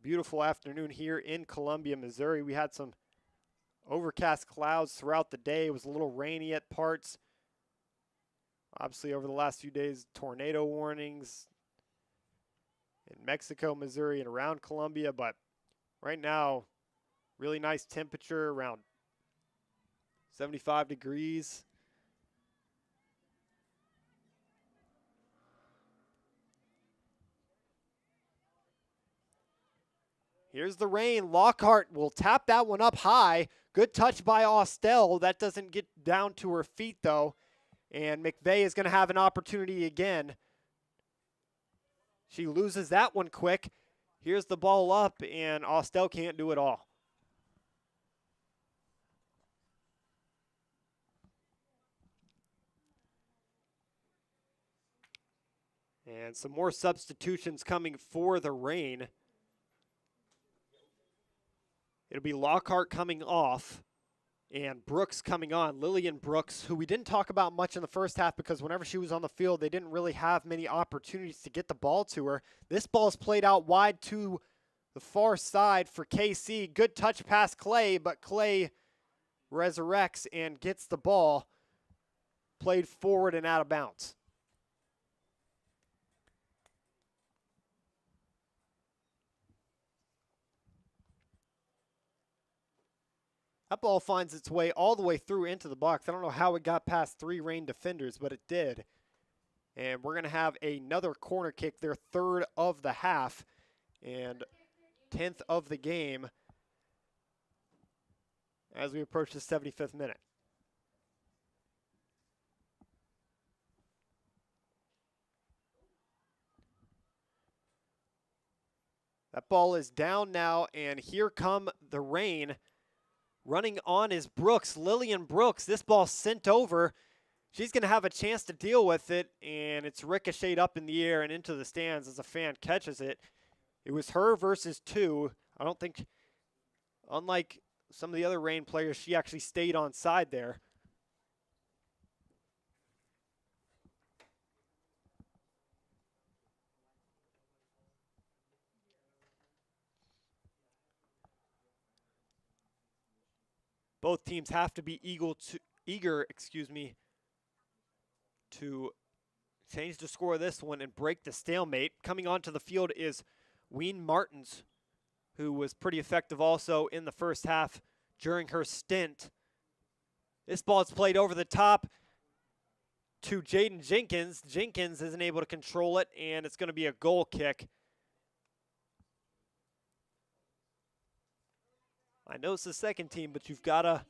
Beautiful afternoon here in Columbia, Missouri. We had some overcast clouds throughout the day. It was a little rainy at parts. Obviously, over the last few days, tornado warnings in Mexico, Missouri, and around Columbia. But right now, really nice temperature, around 75 degrees. Here's the Reign. Lockhart will tap that one up high. Good touch by Austell. That doesn't get down to her feet, though. And McVeigh is going to have an opportunity again. She loses that one quick. Here's the ball up, and Austell can't do it all. And some more substitutions coming for the Reign. It'll be Lockhart coming off and Brooks coming on. Lillian Brooks, who we didn't talk about much in the first half because whenever she was on the field, they didn't really have many opportunities to get the ball to her. This ball is played out wide to the far side for KC. Good touch past Clay, but Clay resurrects and gets the ball played forward and out of bounds. That ball finds its way all the way through into the box. I don't know how it got past 3 Reign defenders, but it did. And we're going to have another corner kick, their 3rd of the half and 10th of the game as we approach the 75th minute. That ball is down now, and here come the Reign. Running on is Brooks, Lillian Brooks. This ball sent over. She's going to have a chance to deal with it, and it's ricocheted up in the air and into the stands as a fan catches it. It was her versus 2. I don't think, unlike some of the other Reign players, she actually stayed on side there. Both teams have to be eager to change the score of this one and break the stalemate. Coming onto the field is Ween Martins, who was pretty effective also in the first half during her stint. This ball is played over the top to Jaden Jenkins. Jenkins isn't able to control it, and it's going to be a goal kick. I know it's the second team, but you've got to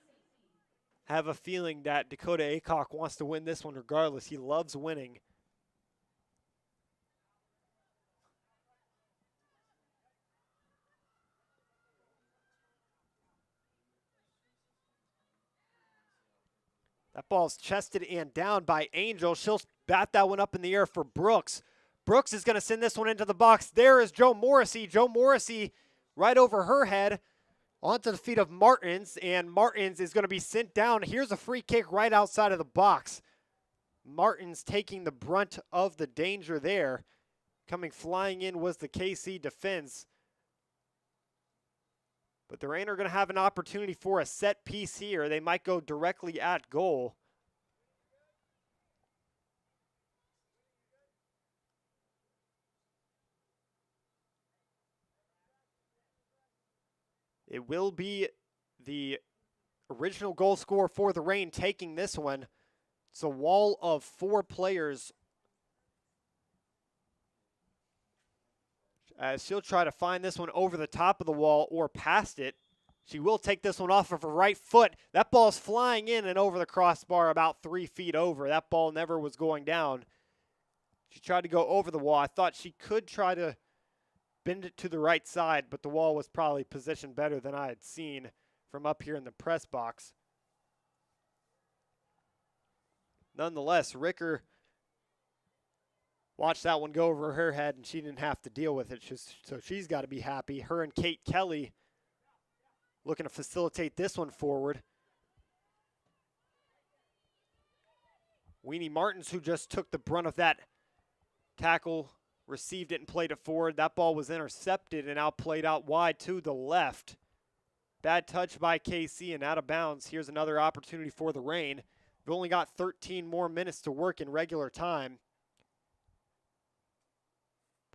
have a feeling that Dakota Aycock wants to win this one regardless. He loves winning. That ball's chested and down by Angel. She'll bat that one up in the air for Brooks. Brooks is going to send this one into the box. There is Joe Morrissey. Joe Morrissey right over her head onto the feet of Martins, and Martins is going to be sent down. Here's a free kick right outside of the box. Martins taking the brunt of the danger there. Coming flying in was the KC defense. But the Reign are going to have an opportunity for a set piece here. They might go directly at goal. It will be the original goal scorer for the Reign taking this one. It's a wall of 4 players. As she'll try to find this one over the top of the wall or past it. She will take this one off of her right foot. That ball's flying in and over the crossbar about 3 feet over. That ball never was going down. She tried to go over the wall. I thought she could try to bend it to the right side, but the wall was probably positioned better than I had seen from up here in the press box. Nonetheless, Ricker watched that one go over her head, and she didn't have to deal with it, so she's got to be happy. Her and Kate Kelly looking to facilitate this one forward. Weenie Martins, who just took the brunt of that tackle, received it and played it forward. That ball was intercepted and now played out wide to the left. Bad touch by KC and out of bounds. Here's another opportunity for the Reign. We've only got 13 more minutes to work in regular time.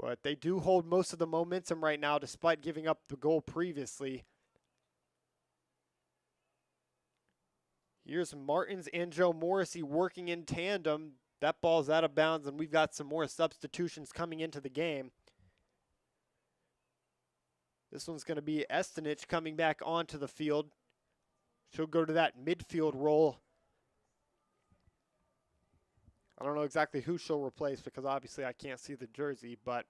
But they do hold most of the momentum right now despite giving up the goal previously. Here's Martins and Joe Morrissey working in tandem. That ball's out of bounds, and we've got some more substitutions coming into the game. This one's going to be Estenich coming back onto the field. She'll go to that midfield role. I don't know exactly who she'll replace because obviously I can't see the jersey, but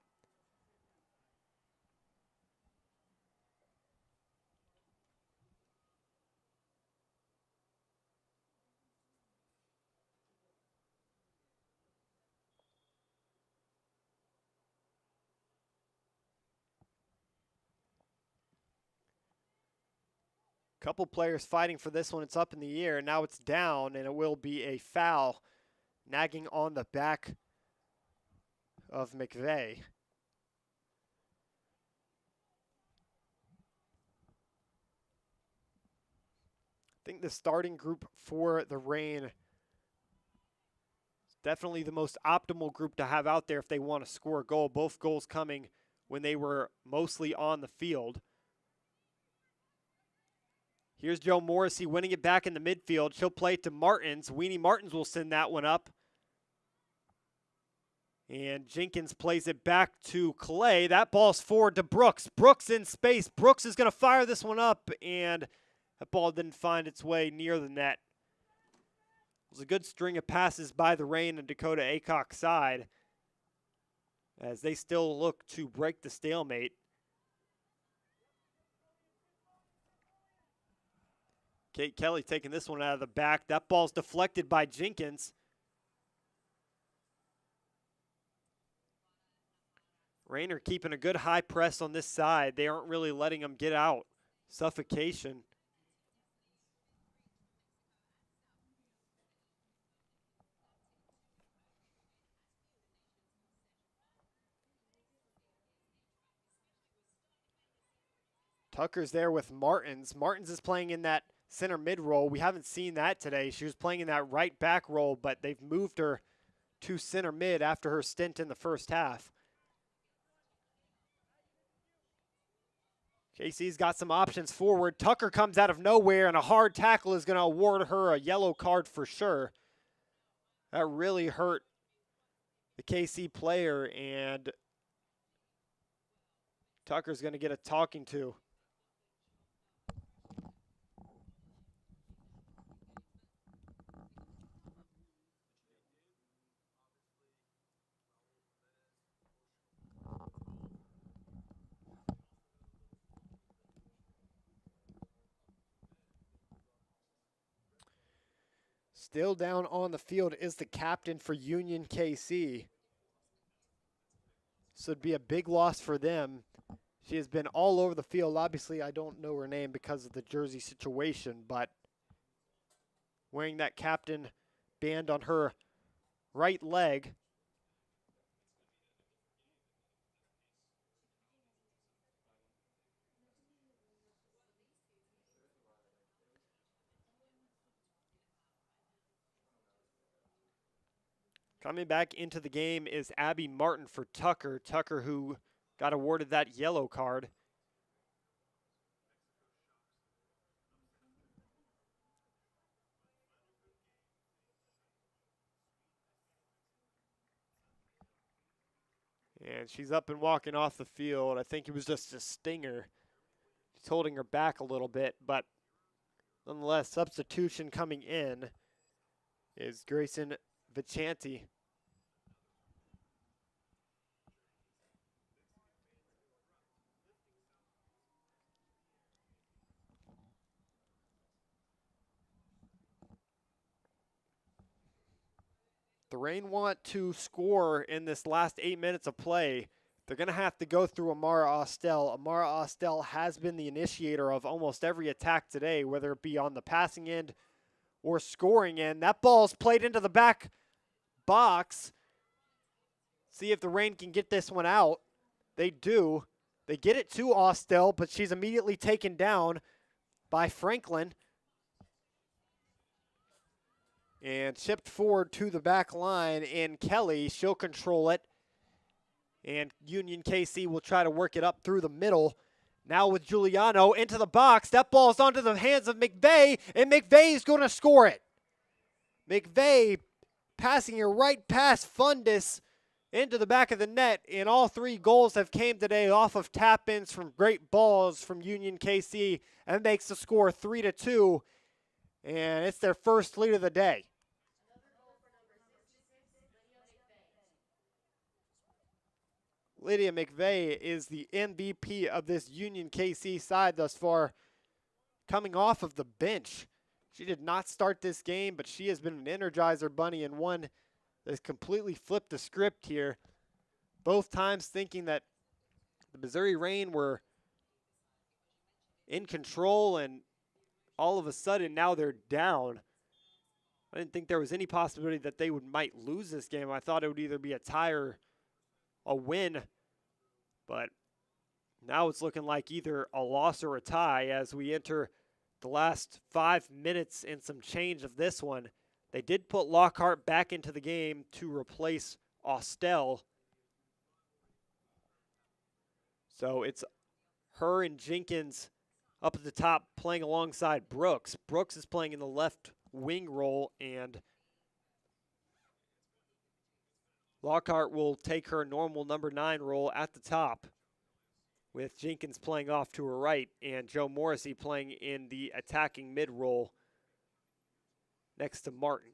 couple players fighting for this one. It's up in the air. Now it's down, and it will be a foul nagging on the back of McVeigh. I think the starting group for the Reign is definitely the most optimal group to have out there if they want to score a goal. Both goals coming when they were mostly on the field. Here's Joe Morrissey winning it back in the midfield. She'll play it to Martins. Weenie Martins will send that one up. And Jenkins plays it back to Clay. That ball's forward to Brooks. Brooks in space. Brooks is going to fire this one up, and that ball didn't find its way near the net. It was a good string of passes by the Reign and Dakota Aycock's side as they still look to break the stalemate. Kate Kelly taking this one out of the back. That ball's deflected by Jenkins. Rayner keeping a good high press on this side. They aren't really letting them get out. Suffocation. Tucker's there with Martins. Martins is playing in that center mid role. We haven't seen that today. She was playing in that right back role, but they've moved her to center mid after her stint in the first half. KC's got some options forward. Tucker comes out of nowhere, and a hard tackle is going to award her a yellow card for sure. That really hurt the KC player, and Tucker's going to get a talking to. Still down on the field is the captain for Union KC. So it'd be a big loss for them. She has been all over the field. Obviously, I don't know her name because of the jersey situation, but wearing that captain band on her right leg. Coming back into the game is Abby Martin for Tucker. Tucker, who got awarded that yellow card. And she's up and walking off the field. I think it was just a stinger. She's holding her back a little bit, but nonetheless, substitution coming in is Grayson Vichanti. The Reign want to score in this last 8 minutes of play. They're going to have to go through Amara Austell. Amara Austell has been the initiator of almost every attack today, whether it be on the passing end or scoring end. That ball's played into the back box. See if the Reign can get this one out. They do. They get it to Austell, but she's immediately taken down by Franklin. And chipped forward to the back line in Kelly. She'll control it. And Union KC will try to work it up through the middle. Now with Giuliano into the box. That ball's onto the hands of McVeigh, and McVeigh's going to score it. McVeigh passing her right past Fundus into the back of the net, and all three goals have came today off of tap-ins from great balls from Union KC, and makes the score 3-2, and it's their first lead of the day. Lydia McVeigh is the MVP of this Union KC side thus far, coming off of the bench. She did not start this game, but she has been an Energizer bunny and one that's completely flipped the script here. Both times thinking that the Missouri Reign were in control, and all of a sudden now they're down. I didn't think there was any possibility that they might lose this game. I thought it would either be a tie or a win, but now it's looking like either a loss or a tie as we enter the last 5 minutes and some change of this one. They did put Lockhart back into the game to replace Austell. So it's her and Jenkins up at the top playing alongside Brooks. Brooks is playing in the left wing role, and Lockhart will take her normal number 9 role at the top, with Jenkins playing off to her right and Joe Morrissey playing in the attacking mid role next to Martin.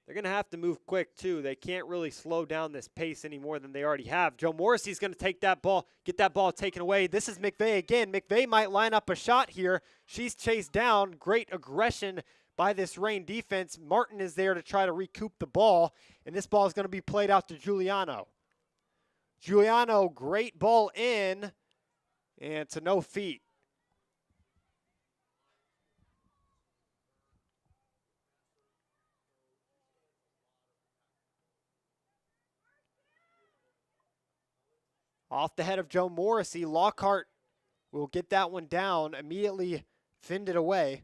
They're going to have to move quick, too. They can't really slow down this pace any more than they already have. Joe Morrissey's going to take that ball, get that ball taken away. This is McVeigh again. McVeigh might line up a shot here. She's chased down. Great aggression by this Reign defense. Martin is there to try to recoup the ball, and this ball is going to be played out to Giuliano. Giuliano, great ball in, and to no feet. Off the head of Joe Morrissey, Lockhart will get that one down, immediately finned it away.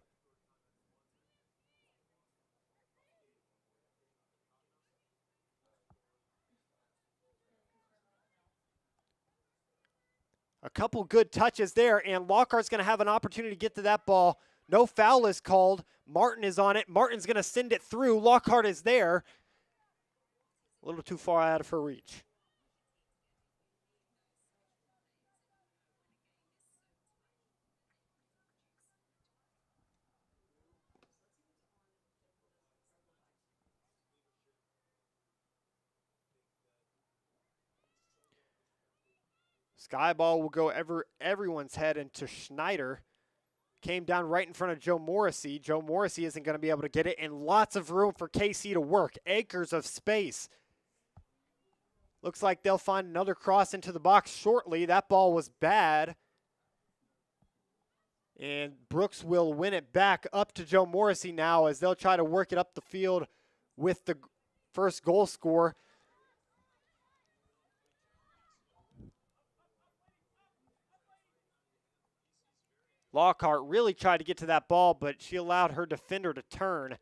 A couple good touches there, and Lockhart's going to have an opportunity to get to that ball. No foul is called. Martin is on it. Martin's going to send it through. Lockhart is there. A little too far out of her reach. Skyball will go everyone's head into Schneider. Came down right in front of Joe Morrissey. Joe Morrissey isn't going to be able to get it, and lots of room for KC to work. Acres of space. Looks like they'll find another cross into the box shortly. That ball was bad. And Brooks will win it back up to Joe Morrissey now as they'll try to work it up the field with the first goal scorer. Lockhart really tried to get to that ball, but she allowed her defender to turn.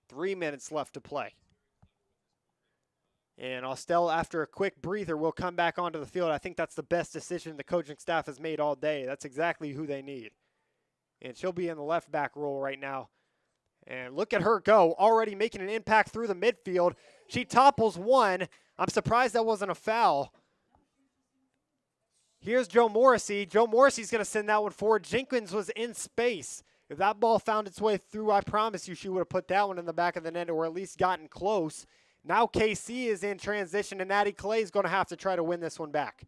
Three minutes left to play. And Austell, after a quick breather, will come back onto the field. I think that's the best decision the coaching staff has made all day. That's exactly who they need. And she'll be in the left back role right now. And look at her go, already making an impact through the midfield. She topples one. I'm surprised that wasn't a foul. Here's Joe Morrissey. Joe Morrissey's going to send that one forward. Jenkins was in space. If that ball found its way through, I promise you she would have put that one in the back of the net or at least gotten close. Now KC is in transition, and Natty Clay is going to have to try to win this one back.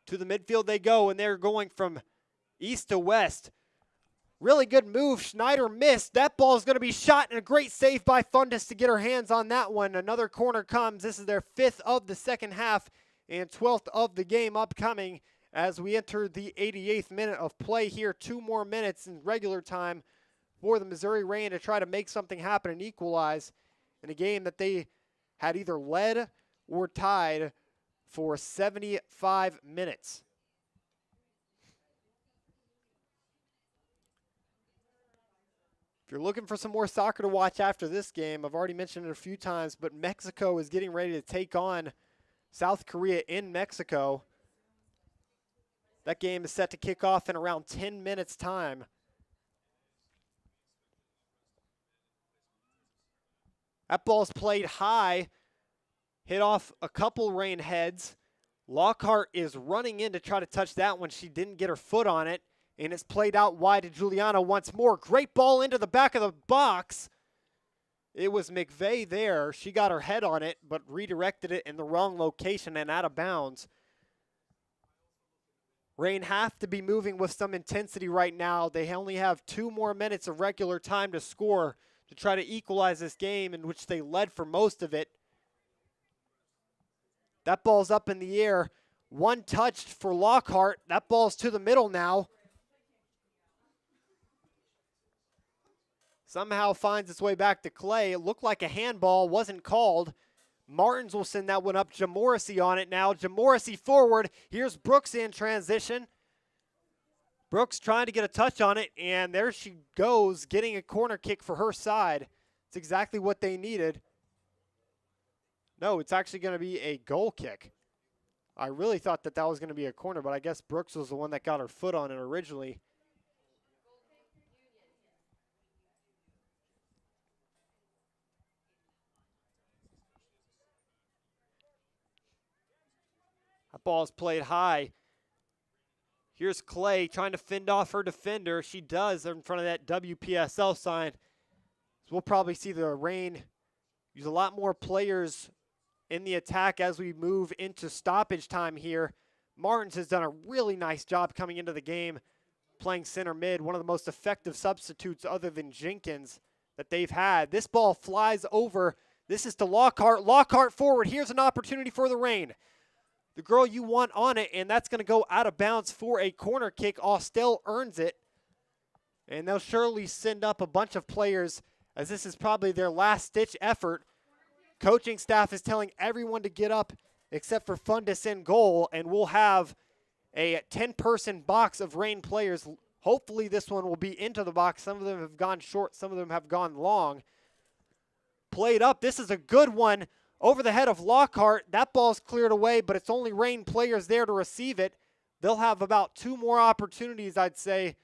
To the midfield they go, and they're going from east to west. Really good move. Schneider missed. That ball is going to be shot, and a great save by Fundus to get her hands on that one. Another corner comes. This is their 5th of the second half and 12th of the game upcoming as we enter the 88th minute of play here. 2 more minutes in regular time for the Missouri Reign to try to make something happen and equalize in a game that they had either led or tied for 75 minutes. If you're looking for some more soccer to watch after this game, I've already mentioned it a few times, but Mexico is getting ready to take on South Korea in Mexico. That game is set to kick off in around 10 minutes' time. That ball's played high, hit off a couple Reign heads. Lockhart is running in to try to touch that one. She didn't get her foot on it. And it's played out wide to Giuliano once more. Great ball into the back of the box. It was McVeigh there. She got her head on it, but redirected it in the wrong location and out of bounds. Reign have to be moving with some intensity right now. They only have 2 more minutes of regular time to score to try to equalize this game in which they led for most of it. That ball's up in the air. One touched for Lockhart. That ball's to the middle now. Somehow finds its way back to Clay. It looked like a handball, wasn't called. Martins will send that one up. Jamorrissey on it now. Jamorrissey forward. Here's Brooks in transition. Brooks trying to get a touch on it, and there she goes, getting a corner kick for her side. It's exactly what they needed. No, it's actually going to be a goal kick. I really thought that was going to be a corner, but I guess Brooks was the one that got her foot on it originally. That ball's played high. Here's Clay trying to fend off her defender. She does in front of that WPSL sign. So we'll probably see the Reign use a lot more players in the attack as we move into stoppage time here. Martins has done a really nice job coming into the game, playing center mid, one of the most effective substitutes other than Jenkins that they've had. This ball flies over. This is to Lockhart. Lockhart forward. Here's an opportunity for the Reign. The girl you want on it, and that's going to go out of bounds for a corner kick. Austell earns it, and they'll surely send up a bunch of players as this is probably their last-ditch effort. Coaching staff is telling everyone to get up except for Fundus in goal, and we'll have a 10-person box of Reign players. Hopefully this one will be into the box. Some of them have gone short. Some of them have gone long. Played up. This is a good one. Over the head of Lockhart, that ball's cleared away, but it's only Reign players there to receive it. They'll have about 2 more opportunities, I'd say,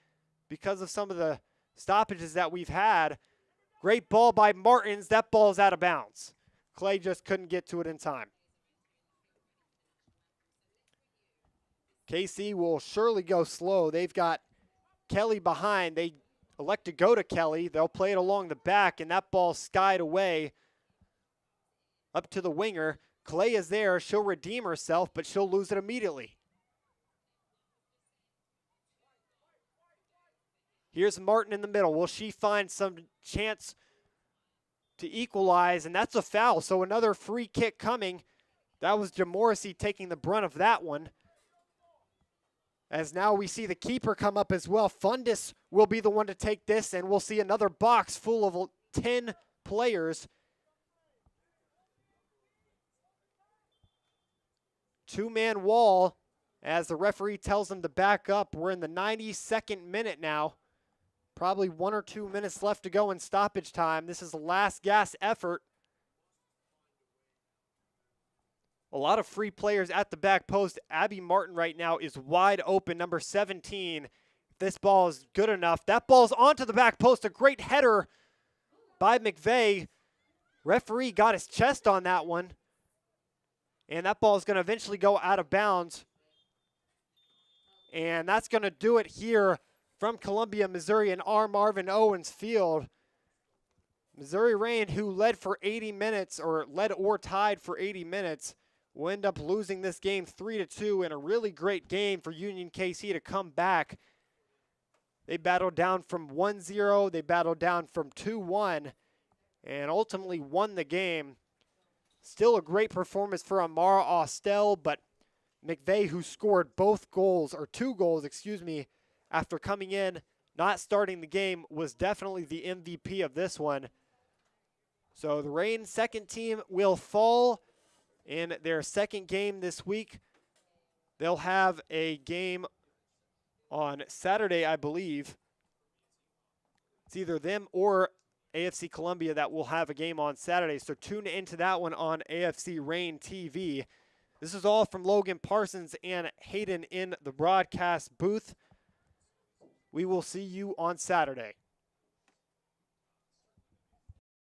because of some of the stoppages that we've had. Great ball by Martins. That ball's out of bounds. Clay just couldn't get to it in time. KC will surely go slow. They've got Kelly behind. They elect to go to Kelly. They'll play it along the back, and that ball skied away up to the winger. Clay is there. She'll redeem herself, but she'll lose it immediately. Here's Martin in the middle. Will she find some chance to equalize? And that's a foul, so another free kick coming. That was Jamorrissey taking the brunt of that one. As now we see the keeper come up as well. Fundus will be the one to take this, and we'll see another box full of 10 players. 2-man wall as the referee tells them to back up. We're in the 92nd minute now. Probably 1 or 2 minutes left to go in stoppage time. This is the last gasp effort. A lot of free players at the back post. Abby Martin right now is wide open, number 17. If this ball is good enough. That ball's onto the back post. A great header by McVeigh. Referee got his chest on that one. And that ball is going to eventually go out of bounds. And that's going to do it here from Columbia, Missouri in R. Marvin Owens Field. Missouri Reign, who led for 80 minutes, or led or tied for 80 minutes, will end up losing this game 3-2 in a really great game for Union KC to come back. They battled down from 1-0. They battled down from 2-1 and ultimately won the game. Still a great performance for Amara Austell, but McVeigh, who scored both goals, or 2 goals, excuse me, after coming in, not starting the game, was definitely the MVP of this one. So the Reign second team will fall in their second game this week. They'll have a game on Saturday, I believe. It's either them or AFC Columbia that will have a game on Saturday. So tune into that one on AFC Reign TV. This is all from Logan Parsons and Hayden in the broadcast booth. We will see you on Saturday.